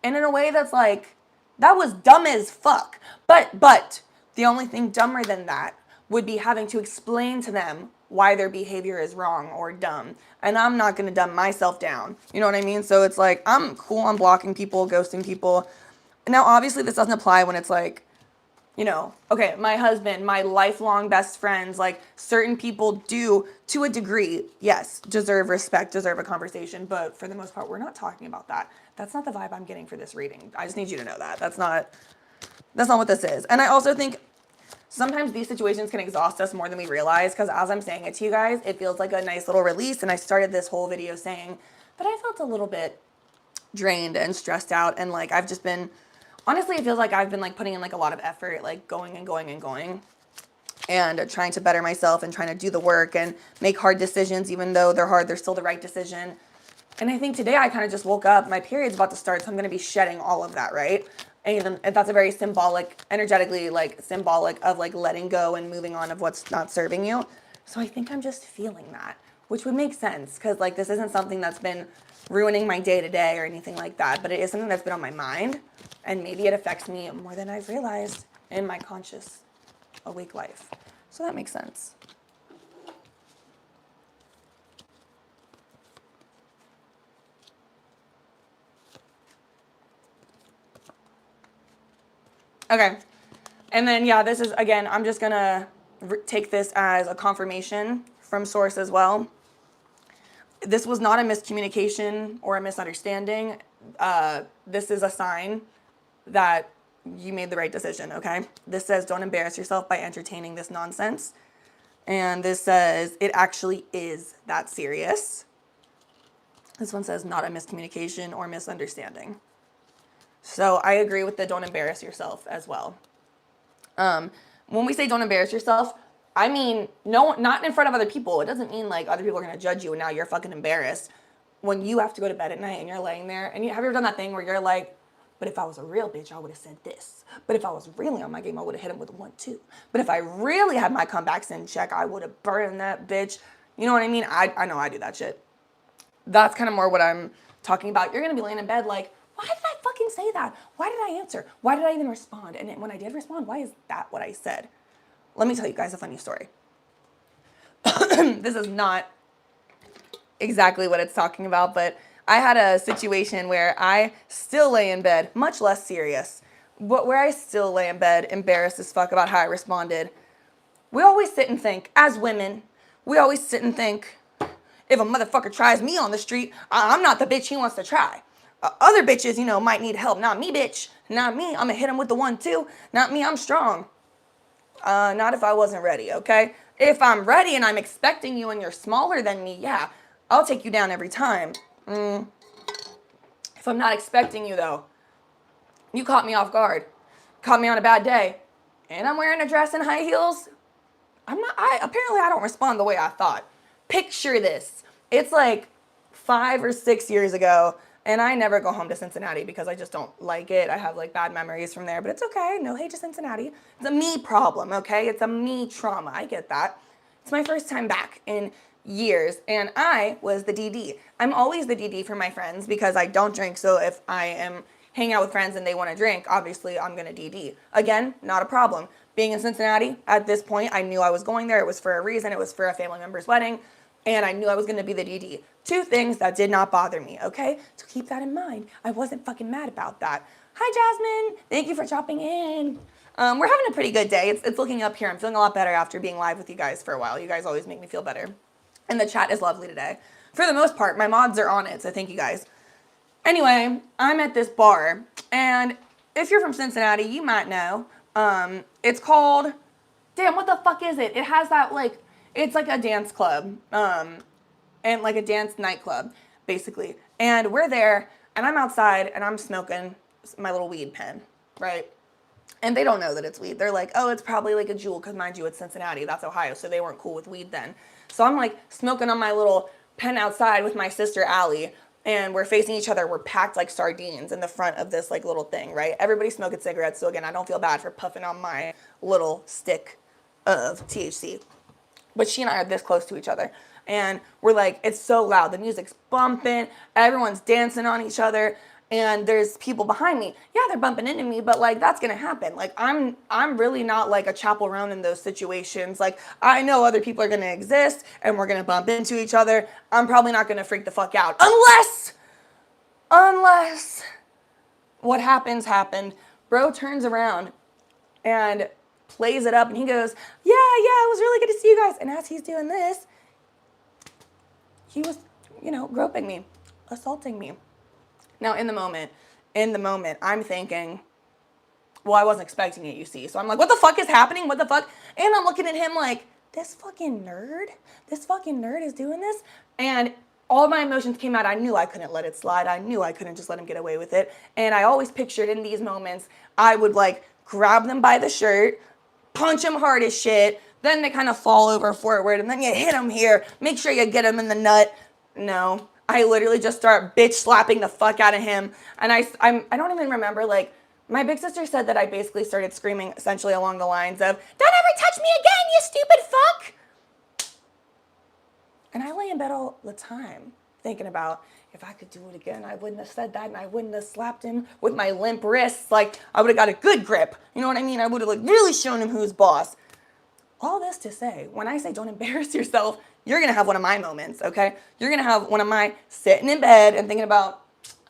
And in a way that's like, that was dumb as fuck. But the only thing dumber than that would be having to explain to them why their behavior is wrong or dumb. And I'm not going to dumb myself down. You know what I mean? So it's like, I'm cool on blocking people, ghosting people. Now, obviously, this doesn't apply when it's like, you know, okay, my husband, my lifelong best friends, like, certain people do, to a degree, yes, deserve respect, deserve a conversation. But for the most part, we're not talking about that. That's not the vibe I'm getting for this reading. I just need you to know that. That's not what this is. And I also think Sometimes these situations can exhaust us more than we realize, because as I'm saying it to you guys, it feels like a nice little release. And I started this whole video saying that I felt a little bit drained and stressed out, and like I've just been, honestly, it feels like I've been like putting in like a lot of effort, like going and going and going, and trying to better myself and trying to do the work and make hard decisions. Even though they're hard, they're still the right decision. And I think today I kind of just woke up, my period's about to start, so I'm going to be shedding all of that, right? And that's a very symbolic, energetically, like symbolic of like letting go and moving on of what's not serving you. So I think I'm just feeling that, which would make sense, because like this isn't something that's been ruining my day to day or anything like that, but it is something that's been on my mind, and maybe it affects me more than I've realized in my conscious, awake life. So that makes sense. Okay. And then, yeah, this is, again, I'm just going to take this as a confirmation from source as well. This was not a miscommunication or a misunderstanding. This is a sign that you made the right decision, okay? This says, don't embarrass yourself by entertaining this nonsense. And this says, it actually is that serious. This one says, not a miscommunication or misunderstanding. So I agree with the don't embarrass yourself as well. When we say don't embarrass yourself, I mean, no, not in front of other people. It doesn't mean like other people are going to judge you and now you're fucking embarrassed. When you have to go to bed at night and you're laying there, and have you ever done that thing where you're like, but if I was a real bitch, I would have said this. But if I was really on my game, I would have hit him with a 1-2. But if I really had my comebacks in check, I would have burned that bitch. You know what I mean? I know I do that shit. That's kind of more what I'm talking about. You're going to be laying in bed like, why did I fucking say that? Why did I answer? Why did I even respond? And when I did respond, why is that what I said? Let me tell you guys a funny story. This is not exactly what it's talking about, but I had a situation where I still lay in bed, much less serious, but where I still lay in bed, embarrassed as fuck about how I responded. We always sit and think, as women, we always sit and think, if a motherfucker tries me on the street, I'm not the bitch he wants to try. Other bitches, might need help. Not me, bitch. Not me. I'm going to hit him with the 1-2. Not me. I'm strong. Not if I wasn't ready, okay? If I'm ready and I'm expecting you and you're smaller than me, yeah, I'll take you down every time. If I'm not expecting you, though, you caught me off guard. Caught me on a bad day. And I'm wearing a dress and high heels. Apparently I don't respond the way I thought. Picture this. It's like 5 or 6 years ago, and I never go home to Cincinnati because I just don't like it. I have like bad memories from there, but it's okay. No hate to Cincinnati. It's a me problem, okay? It's a me trauma. I get that. It's my first time back in years, and I was the DD. I'm always the DD for my friends because I don't drink, so if I am hanging out with friends and they want to drink, obviously I'm going to DD. Again, not a problem. Being in Cincinnati, at this point, I knew I was going there. It was for a reason. It was for a family member's wedding. And I knew I was going to be the DD. 2 things that did not bother me, okay? So keep that in mind. I wasn't fucking mad about that. Hi, Jasmine. Thank you for dropping in. We're having a pretty good day. It's looking up here. I'm feeling a lot better after being live with you guys for a while. You guys always make me feel better. And the chat is lovely today. For the most part, my mods are on it, so thank you guys. Anyway, I'm at this bar, and if you're from Cincinnati, you might know. It's called, damn, what the fuck is it? It has that, like, it's like a dance club, and like a dance nightclub, basically. And we're there, and I'm outside, and I'm smoking my little weed pen, right? And they don't know that it's weed. They're like, oh, it's probably like a jewel, because mind you, it's Cincinnati. That's Ohio, so they weren't cool with weed then. So I'm like smoking on my little pen outside with my sister, Allie, and we're facing each other. We're packed like sardines in the front of this like little thing, right? Everybody's smoking cigarettes, so again, I don't feel bad for puffing on my little stick of THC. But she and I are this close to each other. And we're like, it's so loud. The music's bumping. Everyone's dancing on each other. And there's people behind me. Yeah, they're bumping into me, but like that's gonna happen. Like I'm really not like a chaperone in those situations. Like I know other people are gonna exist and we're gonna bump into each other. I'm probably not gonna freak the fuck out unless what happened. Bro turns around and plays it up and he goes, yeah, it was really good to see you guys. And as he's doing this, he was, groping me, assaulting me. Now, in the moment, I'm thinking, well, I wasn't expecting it, you see. So I'm like, what the fuck is happening? What the fuck? And I'm looking at him like, this fucking nerd is doing this. And all my emotions came out. I knew I couldn't let it slide. I knew I couldn't just let him get away with it. And I always pictured in these moments, I would like grab them by the shirt, punch them hard as shit. Then they kind of fall over forward, and then you hit them here. Make sure you get them in the nut. No, I literally just start bitch slapping the fuck out of him. And I don't even remember, like, my big sister said that I basically started screaming essentially along the lines of, don't ever touch me again, you stupid fuck. And I lay in bed all the time thinking about, if I could do it again, I wouldn't have said that, and I wouldn't have slapped him with my limp wrists. Like, I would have got a good grip. You know what I mean? I would have like really shown him who's boss. All this to say, when I say don't embarrass yourself, you're going to have one of my moments, okay? You're going to have one of my sitting in bed and thinking about,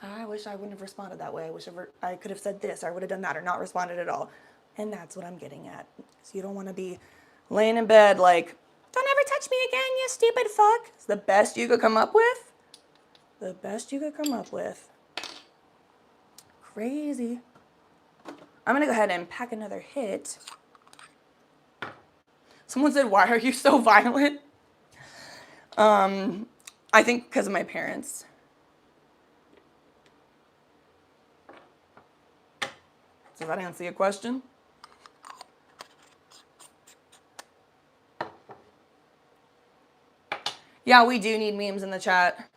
I wish I wouldn't have responded that way. I wish I could have said this, or I would have done that, or not responded at all. And that's what I'm getting at. So you don't want to be laying in bed like, don't ever touch me again, you stupid fuck. It's the best you could come up with. The best you could come up with. Crazy. I'm going to go ahead and pack another hit. Someone said, why are you so violent? I think because of my parents. Does that answer your question? Yeah, we do need memes in the chat.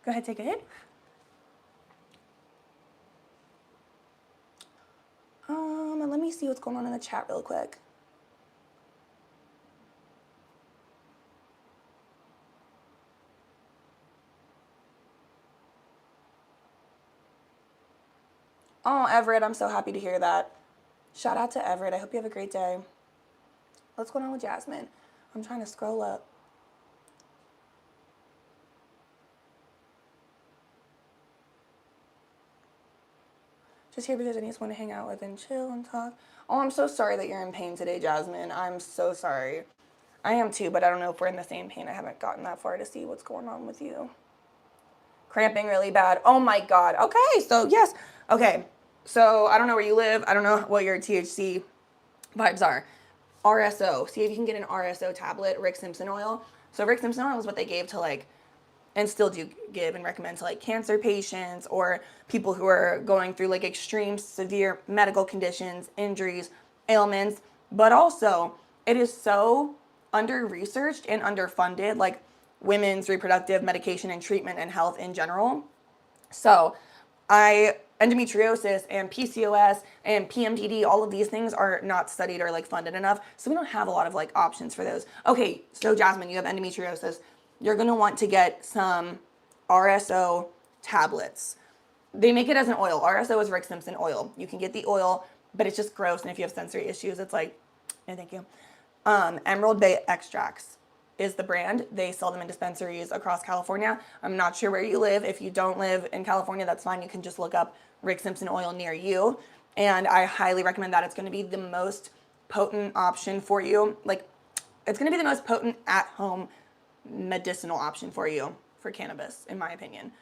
Go ahead, take a hit. And let me see what's going on in the chat real quick. Oh, Everett, I'm so happy to hear that. Shout out to Everett. I hope you have a great day. What's going on with Jasmine? I'm trying to scroll up. Just here because I just want to hang out with and chill and talk. Oh, I'm so sorry that you're in pain today, Jasmine. I'm so sorry. I am too, but I don't know if we're in the same pain. I haven't gotten that far to see what's going on with you. Cramping really bad. Oh my God. Okay, so yes. Okay, so I don't know where you live. I don't know what your THC vibes are. RSO. See if you can get an RSO tablet, Rick Simpson oil. So Rick Simpson oil is what they gave to like, and still do give and recommend to like cancer patients or people who are going through like extreme severe medical conditions, injuries, ailments. But also it is so under researched and underfunded, like women's reproductive medication and treatment and health in general. So endometriosis and PCOS and PMDD, all of these things are not studied or like funded enough. So we don't have a lot of like options for those. Okay, so Jasmine, you have endometriosis. You're gonna want to get some RSO tablets. They make it as an oil. RSO is Rick Simpson oil. You can get the oil, but it's just gross. And if you have sensory issues, it's like, no, thank you. Emerald Bay Extracts is the brand. They sell them in dispensaries across California. I'm not sure where you live. If you don't live in California, that's fine. You can just look up Rick Simpson oil near you. And I highly recommend that. It's going to be the most potent option for you. Like, it's going to be the most potent at-home medicinal option for you for cannabis, in my opinion.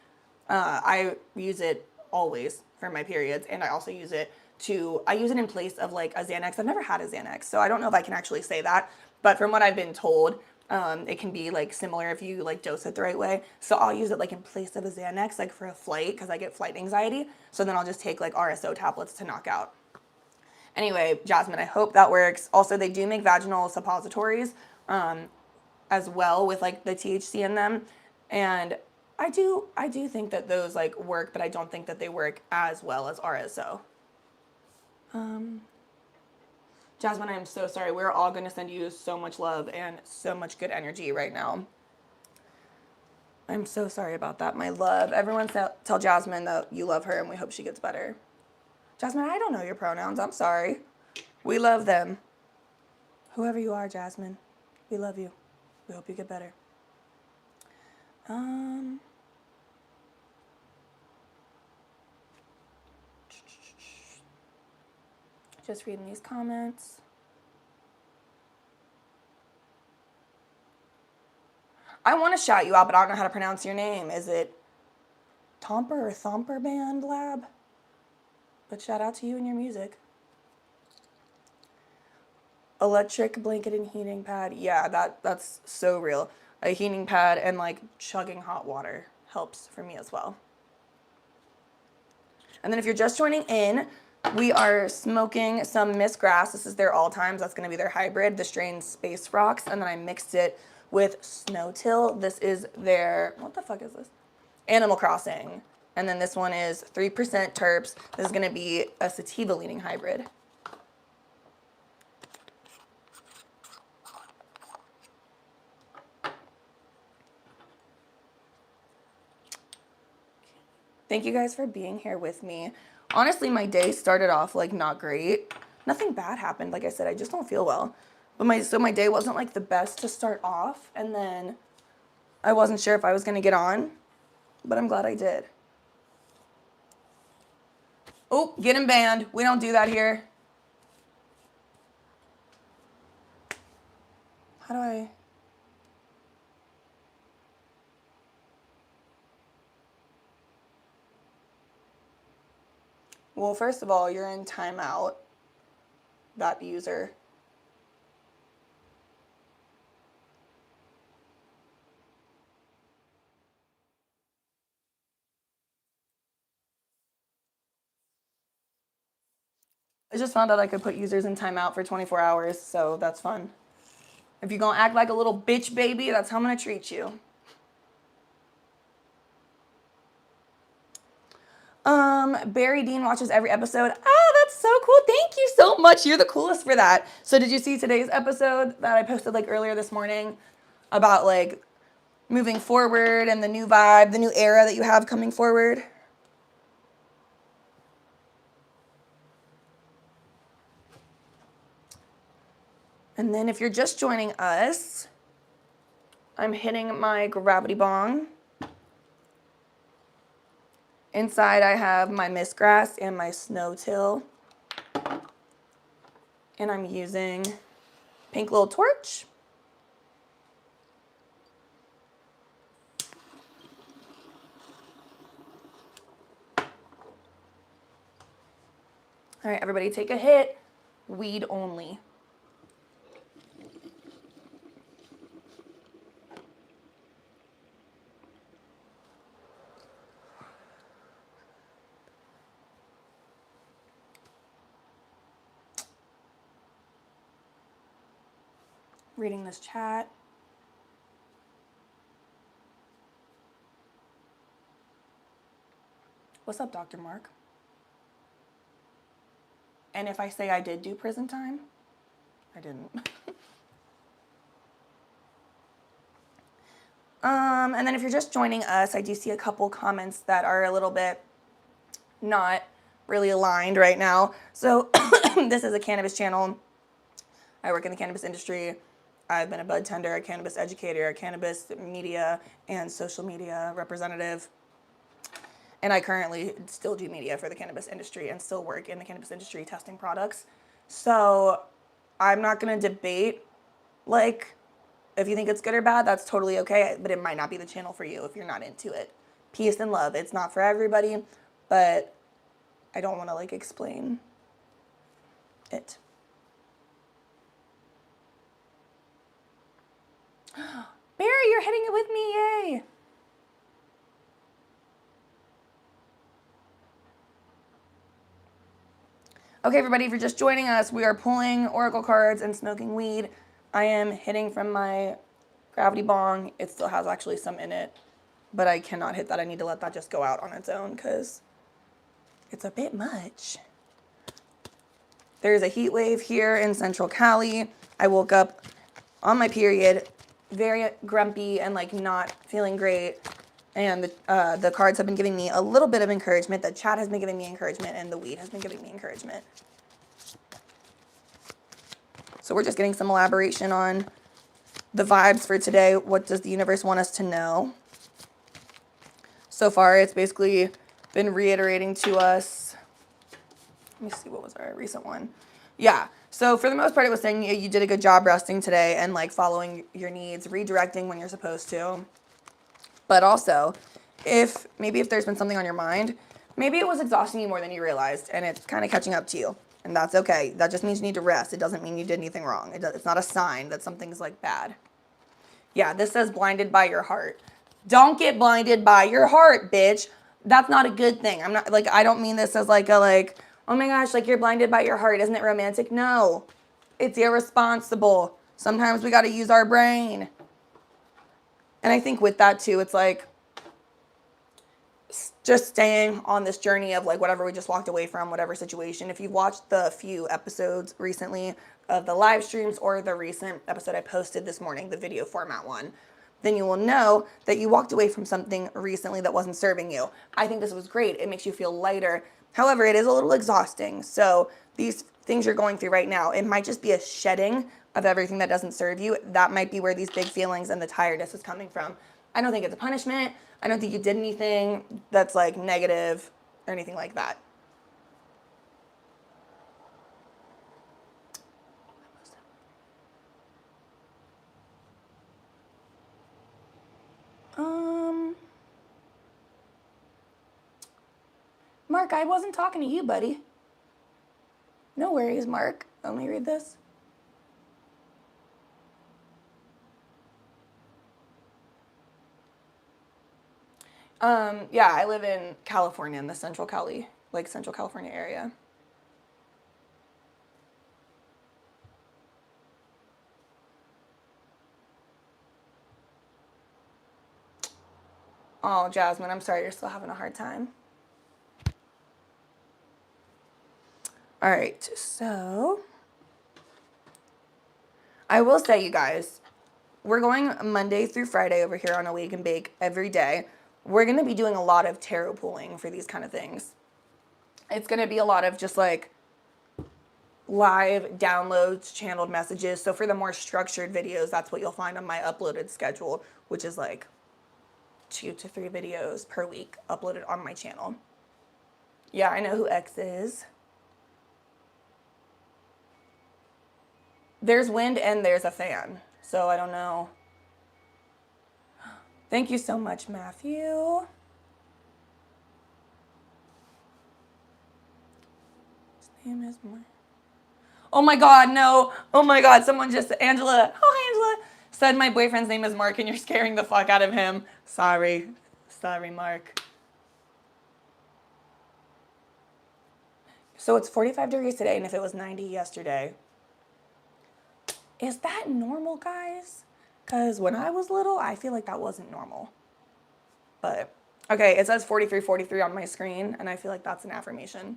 I use it always for my periods, and I also use it in place of like a Xanax. I've never had a Xanax, so I don't know if I can actually say that, but from what I've been told, it can be like similar if you like dose it the right way. So I'll use it like in place of a Xanax, like for a flight, because I get flight anxiety. So then I'll just take like RSO tablets to knock out. Anyway, Jasmine, I hope that works. Also, they do make vaginal suppositories as well with like the THC in them. And I do think that those like work, but I don't think that they work as well as RSO. Jasmine, I am so sorry. We're all going to send you so much love and so much good energy right now. I'm so sorry about that, my love. Everyone tell Jasmine that you love her and we hope she gets better. Jasmine, I don't know your pronouns. I'm sorry. We love them. Whoever you are, Jasmine, we love you. We hope you get better. Just reading these comments. I want to shout you out, but I don't know how to pronounce your name. Is it Tomper or Thomper Band Lab? But shout out to you and your music. Electric blanket and heating pad. Yeah, that's so real. A heating pad and like chugging hot water helps for me as well. And then if you're just joining in, we are smoking some Miss Grass. This is their all times. That's going to be their hybrid, the strain Space Rocks. And then I mixed it with Snow Till. This is their, what the fuck is this? Animal Crossing. And then this one is 3% terps. This is going to be a sativa leaning hybrid. Thank you guys for being here with me. Honestly, my day started off like not great. Nothing bad happened. Like I said, I just don't feel well. But my day wasn't like the best to start off. And then I wasn't sure if I was going to get on, but I'm glad I did. Oh, getting banned. We don't do that here. How do I? Well, first of all, you're in timeout, that user. I just found out I could put users in timeout for 24 hours, so that's fun. If you're gonna act like a little bitch baby, that's how I'm gonna treat you. Barry Dean watches every episode. Ah, that's so cool. Thank you so much. You're the coolest for that. So did you see today's episode that I posted like earlier this morning about like moving forward and the new vibe, the new era that you have coming forward? And then if you're just joining us, I'm hitting my gravity bong. Inside I have my Miss Grass and my Snow Till. And I'm using Pink Little Torch. All right, everybody take a hit. Weed only. Reading this chat. What's up, Dr. Mark? And if I say I did do prison time, I didn't. And then if you're just joining us, I do see a couple comments that are a little bit not really aligned right now. So this is a cannabis channel. I work in the cannabis industry. I've been a bud tender, a cannabis educator, a cannabis media and social media representative. And I currently still do media for the cannabis industry and still work in the cannabis industry testing products. So I'm not going to debate, like, if you think it's good or bad, that's totally okay. But it might not be the channel for you if you're not into it. Peace and love. It's not for everybody, but I don't want to, like, explain it. Barry, you're hitting it with me. Yay. Okay, everybody, if you're just joining us, we are pulling oracle cards and smoking weed. I am hitting from my gravity bong. It still has actually some in it, but I cannot hit that. I need to let that just go out on its own because it's a bit much. There's a heat wave here in Central Cali. I woke up on my period, very grumpy and like not feeling great. And the cards have been giving me a little bit of encouragement. The chat has been giving me encouragement, and the weed has been giving me encouragement. So we're just getting some elaboration on the vibes for today. What does the universe want us to know? So far, it's basically been reiterating to us. Let me see, what was our recent one? Yeah. So for the most part, it was saying you did a good job resting today and like following your needs, redirecting when you're supposed to. But also, if there's been something on your mind, maybe it was exhausting you more than you realized, and it's kind of catching up to you, and that's okay. That just means you need to rest. It doesn't mean you did anything wrong. It's not a sign that something's like bad. Yeah, this says blinded by your heart. Don't get blinded by your heart, bitch. That's not a good thing. I'm not like I don't mean this as like a like, oh my gosh, like you're blinded by your heart. Isn't it romantic? No. It's irresponsible. Sometimes we got to use our brain. And I think with that too, it's like just staying on this journey of like whatever we just walked away from, whatever situation. If you've watched the few episodes recently of the live streams or the recent episode I posted this morning, the video format one, then you will know that you walked away from something recently that wasn't serving you. I think this was great. It makes you feel lighter. However, it is a little exhausting. So these things you're going through right now, it might just be a shedding of everything that doesn't serve you. That might be where these big feelings and the tiredness is coming from. I don't think it's a punishment. I don't think you did anything that's like negative or anything like that. Mark, I wasn't talking to you, buddy. No worries, Mark. Let me read this. Yeah, I live in California, in the Central California area. Oh, Jasmine, I'm sorry you're still having a hard time. All right, so I will say, you guys, we're going Monday through Friday over here on Awake and Bake every day. We're going to be doing a lot of tarot pulling for these kind of things. It's going to be a lot of just like live downloads, channeled messages. So for the more structured videos, that's what you'll find on my uploaded schedule, which is like 2 to 3 videos per week uploaded on my channel. Yeah, I know who X is. There's wind and there's a fan, so I don't know. Thank you so much, Matthew. His name is Mark. Oh my God, no. Oh my God, someone just, Angela, oh, Angela, said my boyfriend's name is Mark and you're scaring the fuck out of him. Sorry, Mark. So it's 45 degrees today, and if it was 90 yesterday, is that normal, guys? Because when I was little, I feel like that wasn't normal. But, okay, it says 43, 43 on my screen, and I feel like that's an affirmation.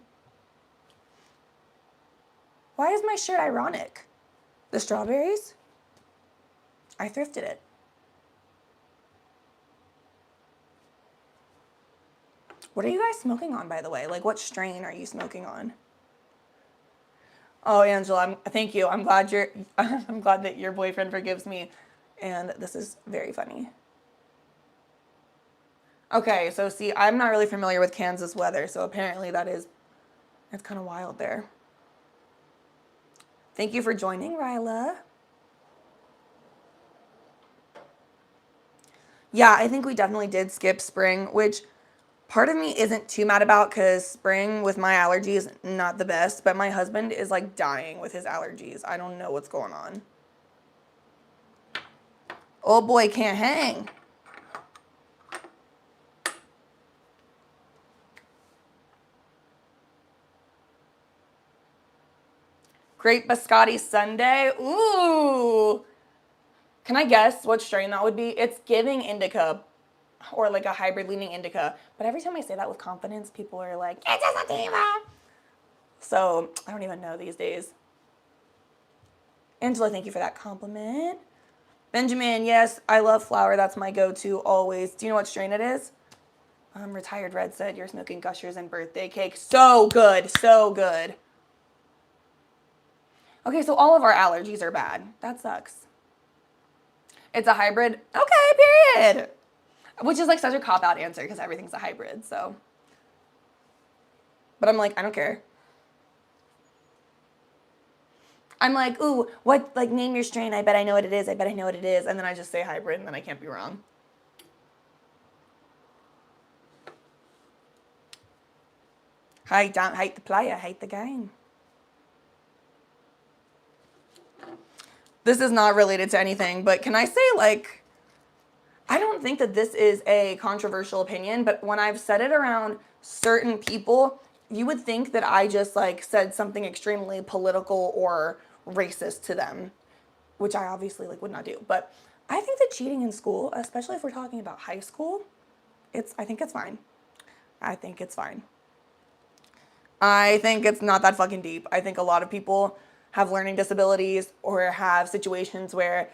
Why is my shirt ironic? The strawberries? I thrifted it. What are you guys smoking on, by the way? Like, what strain are you smoking on? Oh, Angela, thank you. I'm glad I'm glad that your boyfriend forgives me, and this is very funny. Okay, so see, I'm not really familiar with Kansas weather, so apparently it's kind of wild there. Thank you for joining, Ryla. Yeah, I think we definitely did skip spring, which part of me isn't too mad about because spring with my allergies, not the best, but my husband is like dying with his allergies. I don't know what's going on. Old boy can't hang. Grape biscotti sundae. Ooh. Can I guess what strain that would be? It's giving indica or like a hybrid leaning indica. But every time I say that with confidence, people are like, it's a sativa. So I don't even know these days. Angela, thank you for that compliment. Benjamin, yes, I love flower. That's my go-to always. Do you know what strain it is? Retired Red said you're smoking Gushers and birthday cake. So good, so good. Okay, so all of our allergies are bad. That sucks. It's a hybrid. Okay, period. Which is like such a cop-out answer because everything's a hybrid, so. But I'm like, I don't care. I'm like, ooh, what, like, name your strain. I bet I know what it is. I bet I know what it is. And then I just say hybrid, and then I can't be wrong. I don't hate the player, I hate the game. This is not related to anything, but can I say, like, I don't think that this is a controversial opinion, but when I've said it around certain people, you would think that I just, like, said something extremely political or racist to them, which I obviously, like, would not do. But I think that cheating in school, especially if we're talking about high school, I think it's fine. I think it's fine. I think it's not that fucking deep. I think a lot of people have learning disabilities or have situations where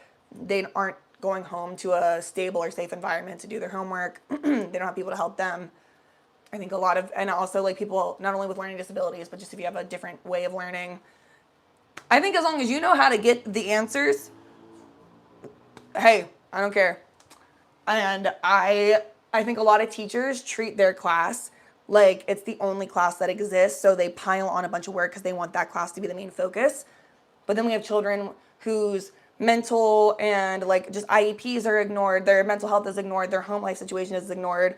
they aren't going home to a stable or safe environment to do their homework. They don't have people to help them. I think a lot of, and also like people, not only with learning disabilities, but just if you have a different way of learning. I think as long as you know how to get the answers, hey, I don't care. And I think a lot of teachers treat their class like it's the only class that exists, so they pile on a bunch of work because they want that class to be the main focus. But then we have children whose mental and like just IEPs are ignored, their mental health is ignored, their home life situation is ignored.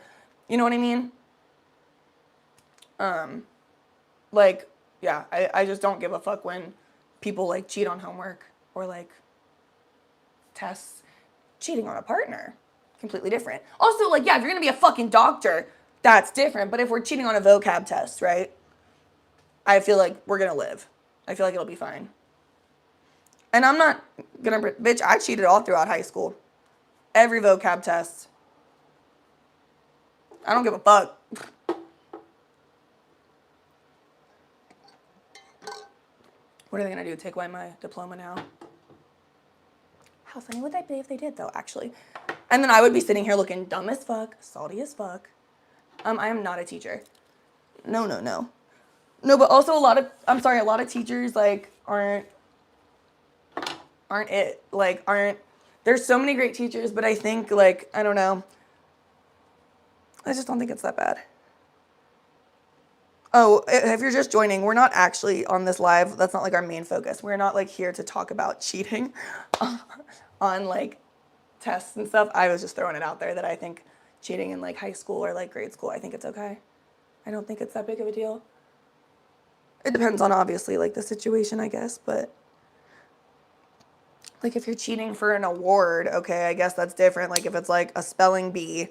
You know what I mean? Like, yeah, I just don't give a fuck when people like cheat on homework or like tests. Cheating on a partner, completely different. Also, like, yeah, if you're gonna be a fucking doctor, that's different. But if we're cheating on a vocab test, right? I feel like we're gonna live. I feel like it'll be fine. And I'm not gonna, bitch, I cheated all throughout high school. Every vocab test. I don't give a fuck. What are they gonna do? Take away my diploma now? How funny would that be if they did, though, actually? And then I would be sitting here looking dumb as fuck, salty as fuck. I am not a teacher. No. No, but also a lot of teachers, like, aren't it. Like, there's so many great teachers, but I think, like, I don't know. I just don't think it's that bad. Oh, if you're just joining, we're not actually on this live. That's not like our main focus. We're not like here to talk about cheating on like tests and stuff. I was just throwing it out there that I think cheating in like high school or like grade school, I think it's okay. I don't think it's that big of a deal. It depends on obviously like the situation, I guess, but like if you're cheating for an award, okay, I guess that's different. Like if it's like a spelling bee,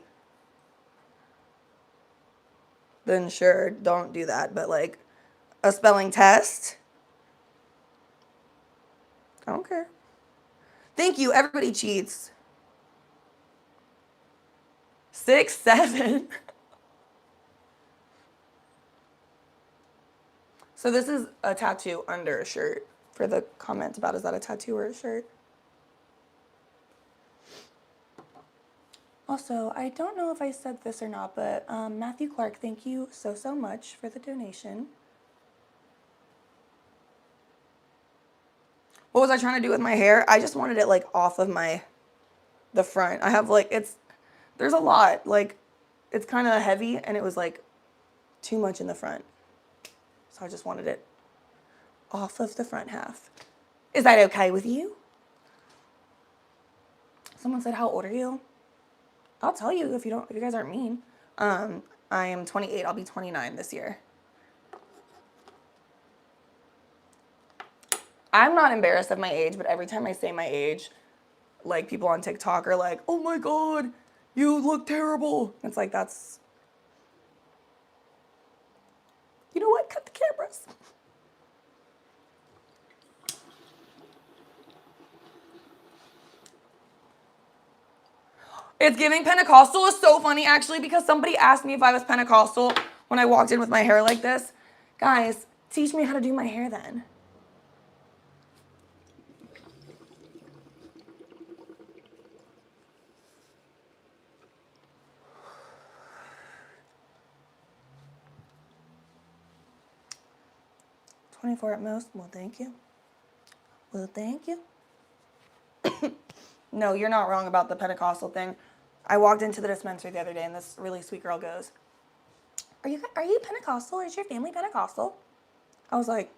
then sure, don't do that. But like a spelling test, I don't care. Thank you. Everybody cheats. 6, 7. So this is a tattoo under a shirt for the comment about is that a tattoo or a shirt? Also, I don't know if I said this or not, but Matthew Clark, thank you so much for the donation. What was I trying to do with my hair? I just wanted it like off of the front. I have like, there's a lot. Like, it's kind of heavy and it was like too much in the front. So I just wanted it off of the front half. Is that okay with you? Someone said, how old are you? I'll tell you if you guys aren't mean. I am 28. I'll be 29 this year. I'm not embarrassed of my age, but every time I say my age, like people on TikTok are like, oh my God, you look terrible. It's like, you know what? Cut the cameras. It's giving Pentecostal is so funny, actually, because somebody asked me if I was Pentecostal when I walked in with my hair like this. Guys, teach me how to do my hair then. $24 at most. Well, thank you. Well, thank you. No, you're not wrong about the Pentecostal thing. I walked into the dispensary the other day, and this really sweet girl goes, Are you Pentecostal? Is your family Pentecostal? I was like,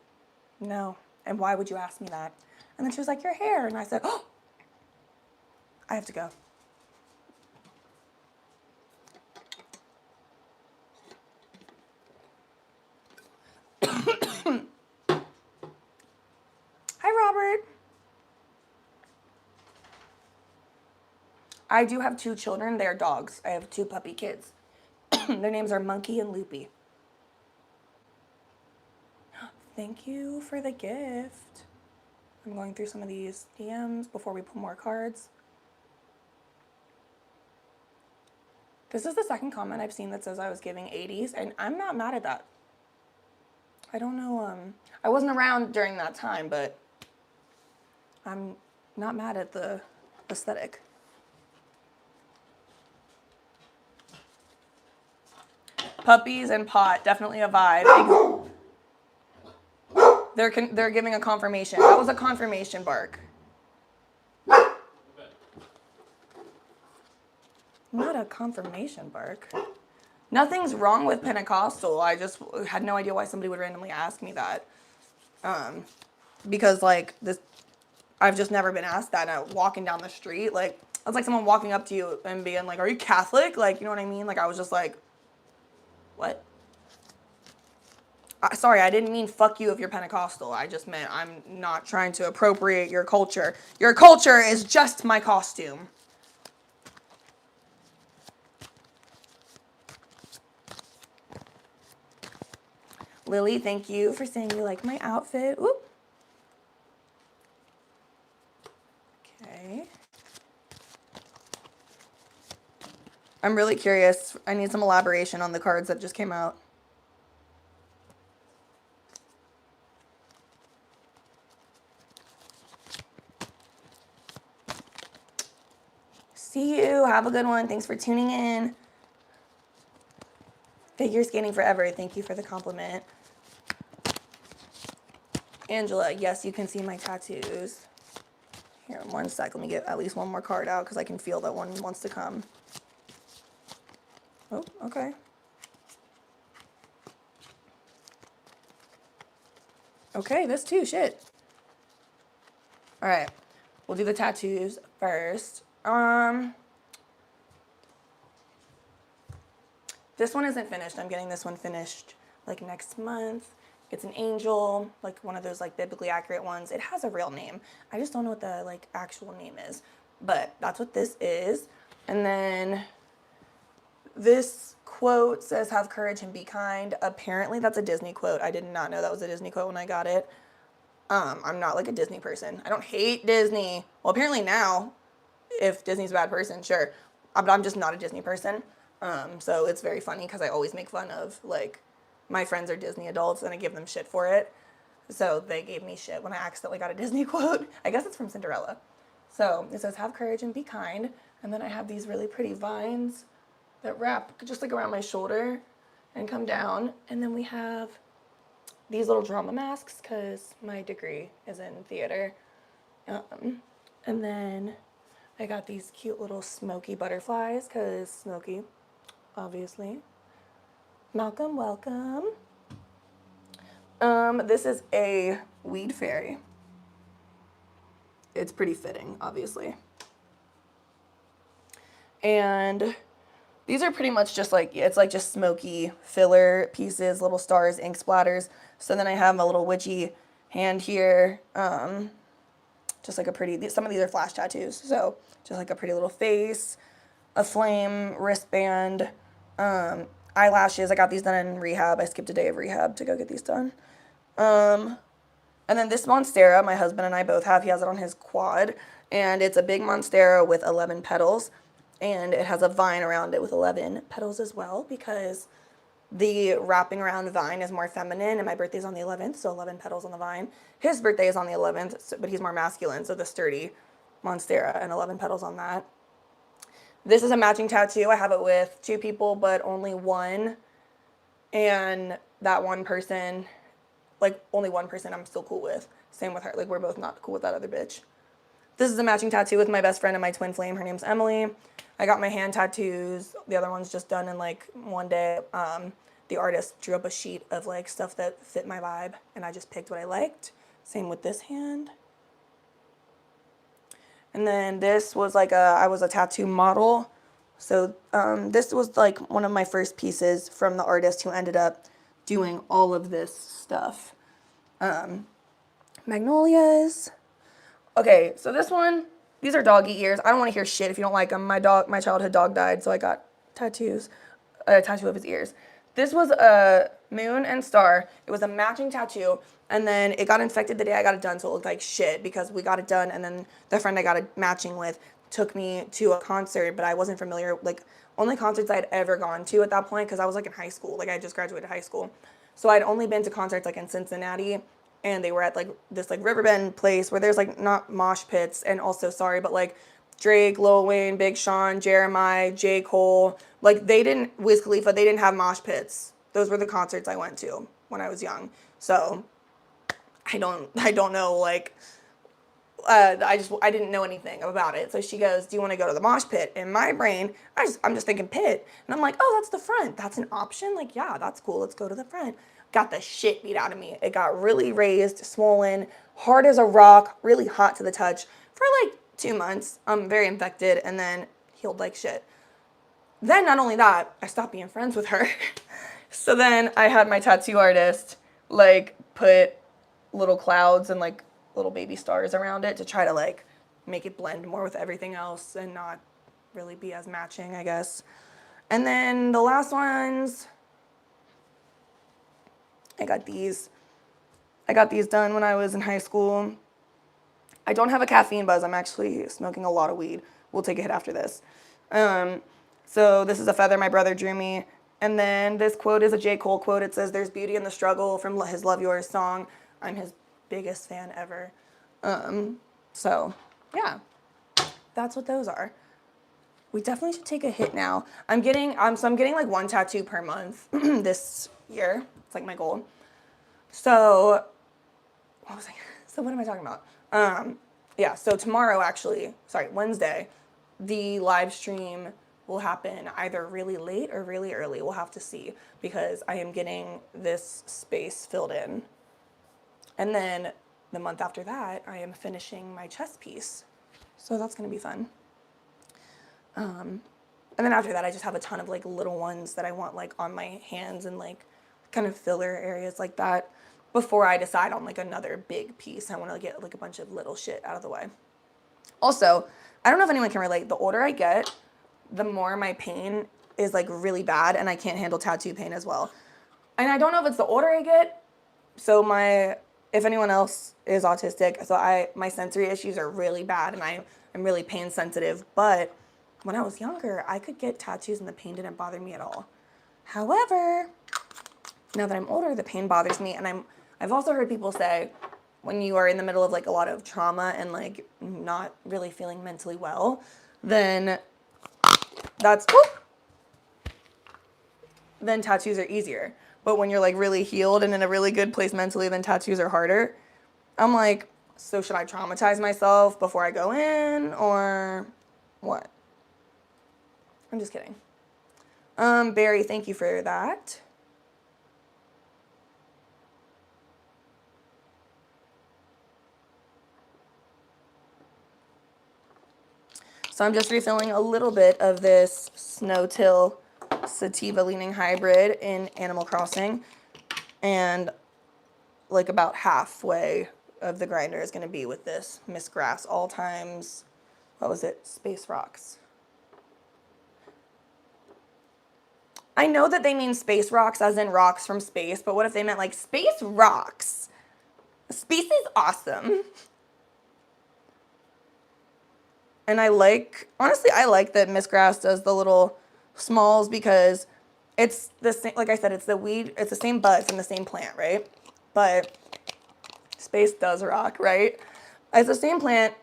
no. And why would you ask me that? And then she was like, your hair. And I said, oh, I have to go. Hi, Robert. I do have 2 children. They are dogs. I have 2 puppy kids. Their names are Monkey and Loopy. Thank you for the gift. I'm going through some of these DMs before we pull more cards. This is the second comment I've seen that says I was giving 80s, and I'm not mad at that. I don't know, I wasn't around during that time, but I'm not mad at the aesthetic. Puppies and pot, definitely a vibe. They're giving a confirmation. That was a confirmation bark. Not a confirmation bark. Nothing's wrong with Pentecostal. I just had no idea why somebody would randomly ask me that. Because like this, I've just never been asked that. Walking down the street, like that's like someone walking up to you and being like, "Are you Catholic?" Like, you know what I mean? Like I was just like, "What?" Sorry, I didn't mean fuck you if you're Pentecostal. I just meant I'm not trying to appropriate your culture. Your culture is just my costume. Lily, thank you for saying you like my outfit. Oop. Okay. I'm really curious. I need some elaboration on the cards that just came out. See you. Have a good one. Thanks for tuning in. Figure skating forever. Thank you for the compliment. Angela, yes, you can see my tattoos. Here, 1 sec. Let me get at least one more card out because I can feel that one wants to come. Oh, okay. Okay, this too, shit. All right, we'll do the tattoos first. This one isn't finished. I'm getting this one finished like next month. It's an angel, like one of those like biblically accurate ones. It has a real name. I just don't know what the like actual name is, but that's what this is. And then this quote says, "Have courage and be kind." Apparently that's a Disney quote. I did not know that was a Disney quote when I got it. I'm not like a Disney person. I don't hate Disney. Well, apparently now, if Disney's a bad person, sure. But I'm just not a Disney person. So it's very funny because I always make fun of, like, my friends are Disney adults and I give them shit for it. So they gave me shit when I accidentally got a Disney quote. I guess it's from Cinderella. So it says, "Have courage and be kind." And then I have these really pretty vines that wrap just like around my shoulder and come down. And then we have these little drama masks because my degree is in theater. And then I got these cute little smoky butterflies because smoky, obviously. Malcolm, welcome. This is a weed fairy. It's pretty fitting, obviously. And these are pretty much just like, it's like just smoky filler pieces, little stars, ink splatters. So then I have a little witchy hand here. Just like a pretty, some of these are flash tattoos. So just like a pretty little face, a flame, wristband, eyelashes. I got these done in rehab. I skipped a day of rehab to go get these done. And then this monstera, my husband and I both have. He has it on his quad. And it's a big monstera with 11 petals. And it has a vine around it with 11 petals as well because the wrapping around vine is more feminine, and my birthday's on the 11th, so 11 petals on the vine. His birthday is on the 11th, but he's more masculine, so the sturdy monstera and 11 petals on that. This is a matching tattoo. I have it with 2 people, but only one. And that one person, like only one person I'm still cool with. Same with her. Like we're both not cool with that other bitch. This is a matching tattoo with my best friend and my twin flame. Her name's Emily. I got my hand tattoos. The other one's just done in like one day. The artist drew up a sheet of like stuff that fit my vibe, and I just picked what I liked. Same with this hand. And then this was like I was a tattoo model. So this was like one of my first pieces from the artist who ended up doing all of this stuff. Magnolias. Okay, so this one, these are doggy ears. I don't want to hear shit if you don't like them. My childhood dog died, so I got a tattoo of his ears. This was a moon and star. It was a matching tattoo, and then it got infected the day I got it done, so it looked like shit because we got it done, and then the friend I got it matching with took me to a concert, but I wasn't familiar, like, only concerts I'd ever gone to at that point, because I was, like, in high school. Like, I just graduated high school. So I'd only been to concerts, like, in Cincinnati, and they were at, like, this, like, Riverbend place where there's, like, not mosh pits, and also, sorry, but, like, Drake, Lil Wayne, Big Sean, Jeremiah, J. Cole, like, Wiz Khalifa, they didn't have mosh pits. Those were the concerts I went to when I was young. So, I don't know, like, I didn't know anything about it. So she goes, do you want to go to the mosh pit? In my brain, I'm just thinking pit. And I'm like, oh, that's the front. That's an option? Like, yeah, that's cool. Let's go to the front. Got the shit beat out of me. It got really raised, swollen, hard as a rock, really hot to the touch for like 2 months. I'm very infected, and then healed like shit. Then not only that, I stopped being friends with her. So then I had my tattoo artist like put little clouds and like little baby stars around it to try to like make it blend more with everything else and not really be as matching, I guess. And then the last ones, I got these done when I was in high school. I don't have a caffeine buzz. I'm actually smoking a lot of weed. We'll take a hit after this. So this is a feather my brother drew me. And then this quote is a J. Cole quote. It says, "There's beauty in the struggle," from his Love Yours song. I'm his biggest fan ever. So yeah, that's what those are. We definitely should take a hit now. I'm getting like 1 tattoo per month this year. It's like my goal. So what am I talking about? Yeah, so tomorrow Wednesday, the live stream will happen either really late or really early. We'll have to see because I am getting this space filled in. And then the month after that, I am finishing my chest piece. So that's going to be fun. And then after that, I just have a ton of like little ones that I want like on my hands and like kind of filler areas like that before I decide on like another big piece. I want to get like a bunch of little shit out of the way. Also, I don't know if anyone can relate. The older I get, the more my pain is like really bad, and I can't handle tattoo pain as well. And I don't know if it's the older I get. So if anyone else is autistic, so my sensory issues are really bad, and I'm really pain sensitive. But when I was younger, I could get tattoos and the pain didn't bother me at all. However, now that I'm older, the pain bothers me, and I've also heard people say when you are in the middle of like a lot of trauma and like not really feeling mentally well, then then tattoos are easier. But when you're like really healed and in a really good place mentally, then tattoos are harder. I'm like, so should I traumatize myself before I go in or what? I'm just kidding. Barry, thank you for that. So I'm just refilling a little bit of this Snow Till Sativa Leaning Hybrid in Animal Crossing. And like about halfway of the grinder is going to be with this Miss Grass All Times, what was it? Space Rocks. I know that they mean space rocks as in rocks from space, but what if they meant like space rocks? Space is awesome. And honestly, I like that Miss Grass does the little smalls because it's the same, like I said, it's the weed, it's the same bud from the same plant, right? But space does rock, right? It's the same plant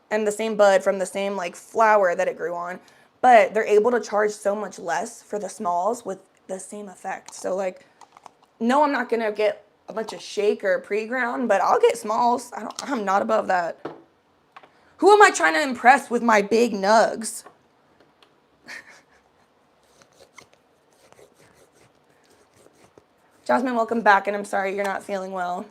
and the same bud from the same like flower that it grew on, but they're able to charge so much less for the smalls with the same effect. So like, no, I'm not gonna get a bunch of shake or pre-ground, but I'll get smalls. I'm not above that. Who am I trying to impress with my big nugs? Jasmine, welcome back, and I'm sorry you're not feeling well.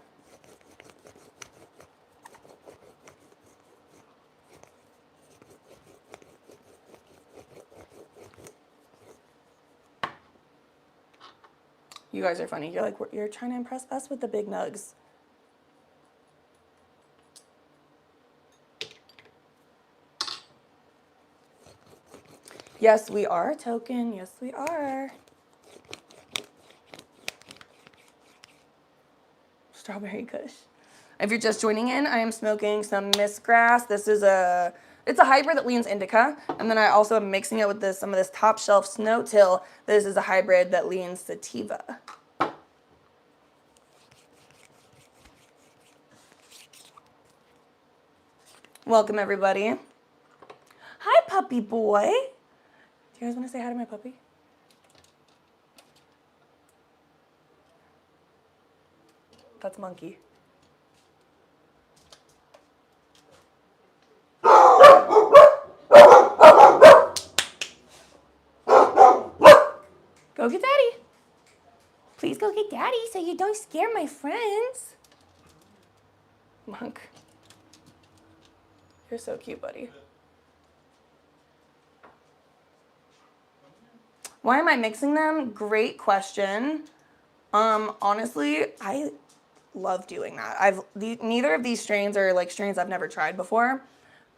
You guys are funny. You're like, you're trying to impress us with the big nugs. Yes, we are, Token. Yes, we are. Strawberry Kush. If you're just joining in, I am smoking some Miss Grass. This is it's a hybrid that leans indica, and then I also am mixing it with some of this Top Shelf Snow Till. This is a hybrid that leans sativa. Welcome, everybody. Hi, puppy boy. Do you guys want to say hi to my puppy? That's Monkey. Go get Daddy. Please go get Daddy so you don't scare my friends. Monk. You're so cute, buddy. Why am I mixing them? Great question. Honestly, I love doing that. Neither of these strains are like strains I've never tried before.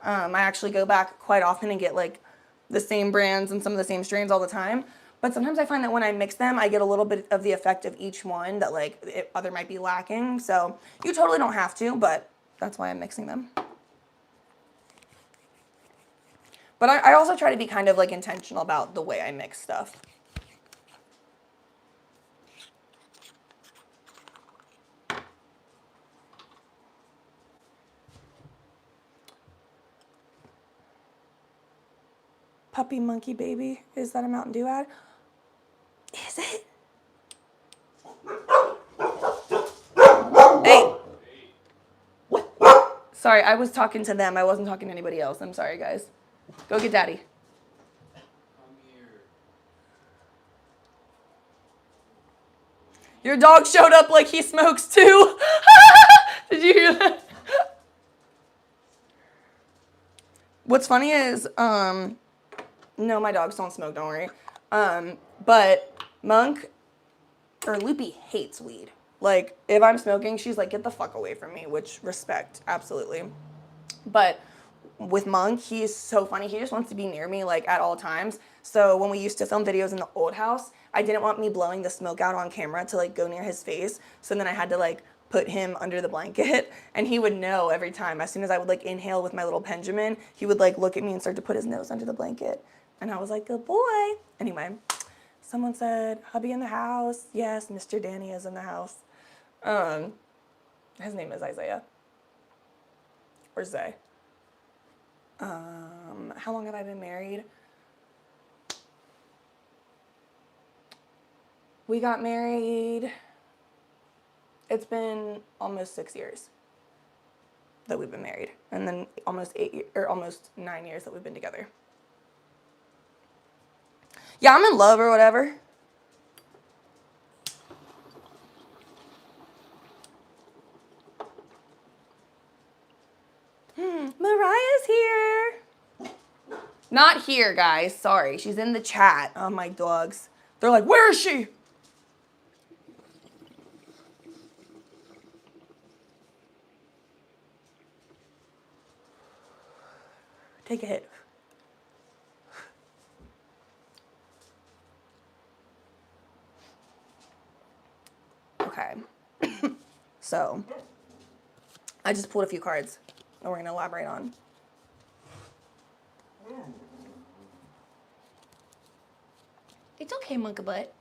I actually go back quite often and get like the same brands and some of the same strains all the time. But sometimes I find that when I mix them, I get a little bit of the effect of each one that like other might be lacking. So you totally don't have to, but that's why I'm mixing them. But I also try to be kind of like intentional about the way I mix stuff. Puppy Monkey Baby. Is that a Mountain Dew ad? Is it? Hey. Sorry, I was talking to them. I wasn't talking to anybody else. I'm sorry, guys. Go get Daddy. Your dog showed up like he smokes too. Did you hear that? What's funny is, no, my dogs don't smoke, don't worry. But Monk, or Loopy, hates weed. Like, if I'm smoking, she's like, get the fuck away from me, which respect, absolutely. But with Monk, he's so funny. He just wants to be near me, like, at all times. So when we used to film videos in the old house, I didn't want me blowing the smoke out on camera to, like, go near his face. So then I had to, like, put him under the blanket, and he would know every time. As soon as I would, like, inhale with my little Benjamin, he would, like, look at me and start to put his nose under the blanket. And I was like, good boy. Anyway, someone said, hubby in the house. Yes, Mr. Danny is in the house. His name is Isaiah. Or Zay. How long have I been married? We got married, it's been almost 6 years that we've been married. And then almost 9 years that we've been together. Yeah, I'm in love or whatever. Mariah's here. Not here, guys. Sorry. She's in the chat. Oh, my dogs. They're like, where is she? Take a hit. Okay. So, I just pulled a few cards that we're going to elaborate on. It's okay, Monka Butt.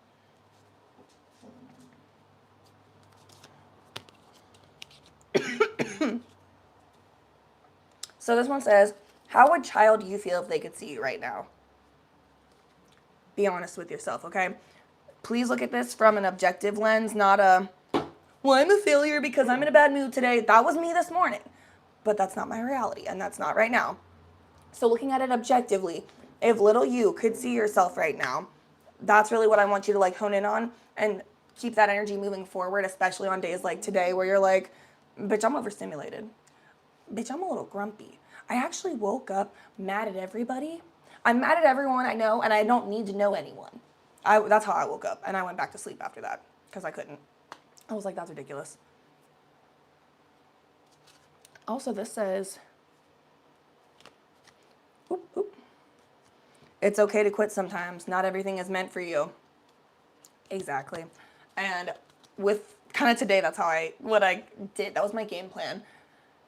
So this one says, how would child you feel if they could see you right now? Be honest with yourself, okay? Please look at this from an objective lens, not a, well, I'm a failure because I'm in a bad mood today. That was me this morning. But that's not my reality, and that's not right now. So looking at it objectively, if little you could see yourself right now, that's really what I want you to like hone in on and keep that energy moving forward, especially on days like today where you're like, bitch, I'm overstimulated. Bitch, I'm a little grumpy. I actually woke up mad at everybody. I'm mad at everyone I know, and I don't need to know anyone. That's how I woke up, and I went back to sleep after that. because I couldn't. I was like, that's ridiculous. Also, this says, oop, oop. It's okay to quit sometimes. Not everything is meant for you. Exactly. And with kind of today, that's what I did. That was my game plan.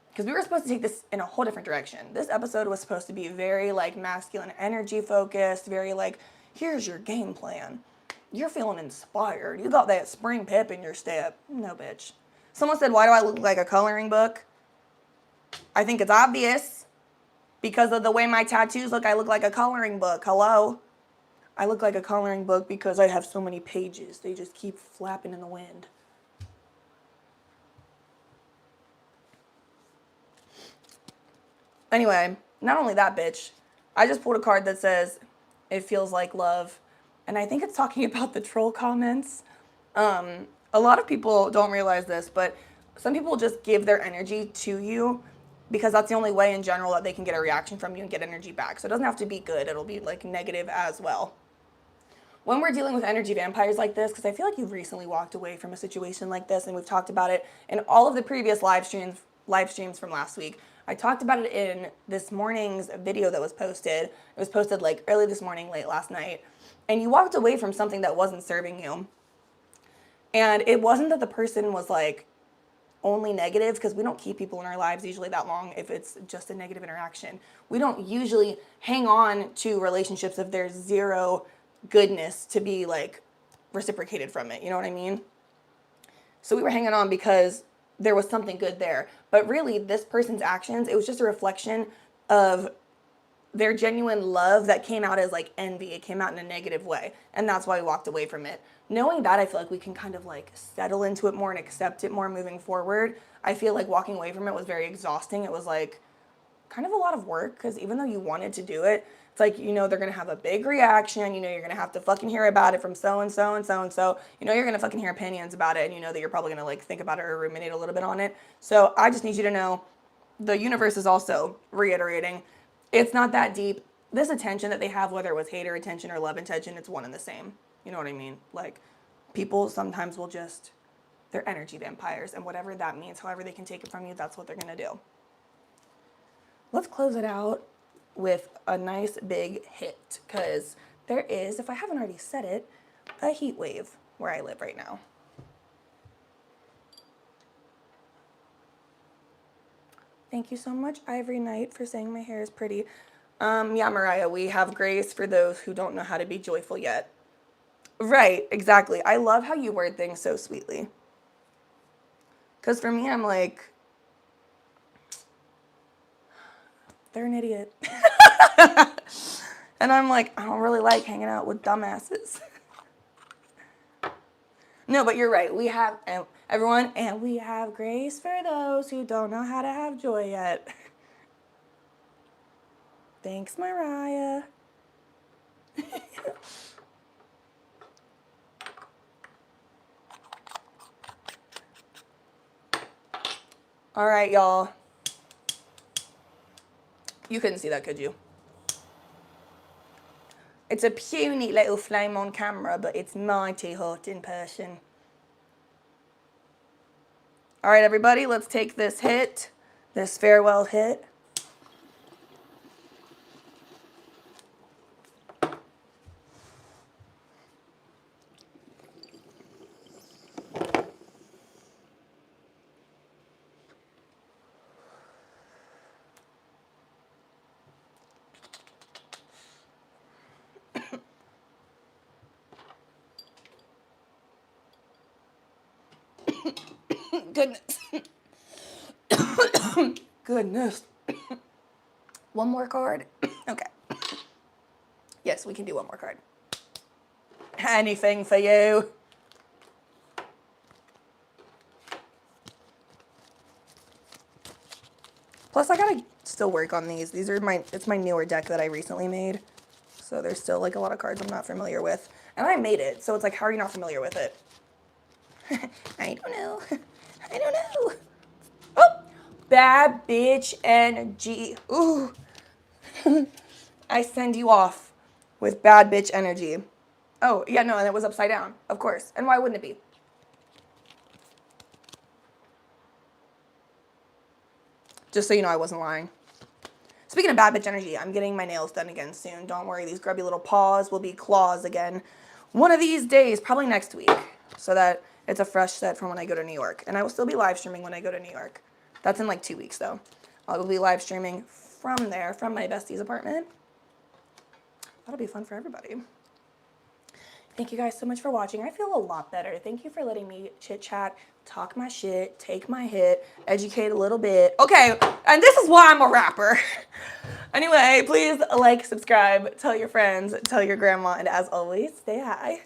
Because we were supposed to take this in a whole different direction. This episode was supposed to be very like masculine energy focused, very like, here's your game plan. You're feeling inspired. You got that spring pep in your step. No, bitch. Someone said, why do I look like a coloring book? I think it's obvious. Because of the way my tattoos look, I look like a coloring book. Hello? I look like a coloring book because I have so many pages. They just keep flapping in the wind. Anyway, not only that, bitch. I just pulled a card that says, it feels like love. And I think it's talking about the troll comments. A lot of people don't realize this, but some people just give their energy to you because that's the only way in general that they can get a reaction from you and get energy back. So it doesn't have to be good. It'll be like negative as well. When we're dealing with energy vampires like this, because I feel like you've recently walked away from a situation like this, and we've talked about it in all of the previous live streams from last week. I talked about it in this morning's video that was posted. It was posted like early this morning, late last night. And you walked away from something that wasn't serving you. And it wasn't that the person was like only negative, because we don't keep people in our lives usually that long if it's just a negative interaction. We don't usually hang on to relationships if there's zero goodness to be like reciprocated from it. You know what I mean? So we were hanging on because there was something good there. But really, this person's actions, it was just a reflection of their genuine love that came out as like envy. It came out in a negative way. And that's why we walked away from it. Knowing that, I feel like we can kind of like settle into it more and accept it more moving forward. I feel like walking away from it was very exhausting. It was like kind of a lot of work, because even though you wanted to do it, it's like, you know, they're going to have a big reaction. You know, you're going to have to fucking hear about it from so-and-so and so-and-so. You know, you're going to fucking hear opinions about it, and you know that you're probably going to like think about it or ruminate a little bit on it. So I just need you to know the universe is also reiterating, it's not that deep. This attention that they have, whether it was hater attention or love attention, it's one and the same. You know what I mean? Like, people sometimes will just, they're energy vampires, and whatever that means, however they can take it from you, that's what they're going to do. Let's close it out with a nice big hit, because there is, if I haven't already said it, a heat wave where I live right now. Thank you so much, Ivory Knight, for saying my hair is pretty. Yeah, Mariah, we have grace for those who don't know how to be joyful yet. Right, exactly. I love how you word things so sweetly. Because for me, I'm like, they're an idiot. And I'm like, I don't really like hanging out with dumbasses. No, but you're right. We have, everyone, and we have grace for those who don't know how to have joy yet. Thanks, Mariah. All right, y'all. You couldn't see that, could you? It's a puny little flame on camera, but it's mighty hot in person. All right, everybody, let's take this hit, this farewell hit. Goodness. Goodness. One more card? Okay. Yes, we can do one more card. Anything for you. Plus, I gotta still work on these. These are it's my newer deck that I recently made. So there's still like a lot of cards I'm not familiar with. And I made it, so it's like, how are you not familiar with it? I don't know. I don't know. Oh! Bad bitch energy. Ooh. I send you off with bad bitch energy. Oh, yeah, no, and it was upside down, of course. And why wouldn't it be? Just so you know, I wasn't lying. Speaking of bad bitch energy, I'm getting my nails done again soon. Don't worry, these grubby little paws will be claws again one of these days, probably next week, so that it's a fresh set from when I go to New York. And I will still be live streaming when I go to New York. That's in like 2 weeks, though. I will be live streaming from there, from my bestie's apartment. That'll be fun for everybody. Thank you guys so much for watching. I feel a lot better. Thank you for letting me chit chat, talk my shit, take my hit, educate a little bit. Okay, and this is why I'm a rapper. Anyway, please like, subscribe, tell your friends, tell your grandma, and as always, stay high.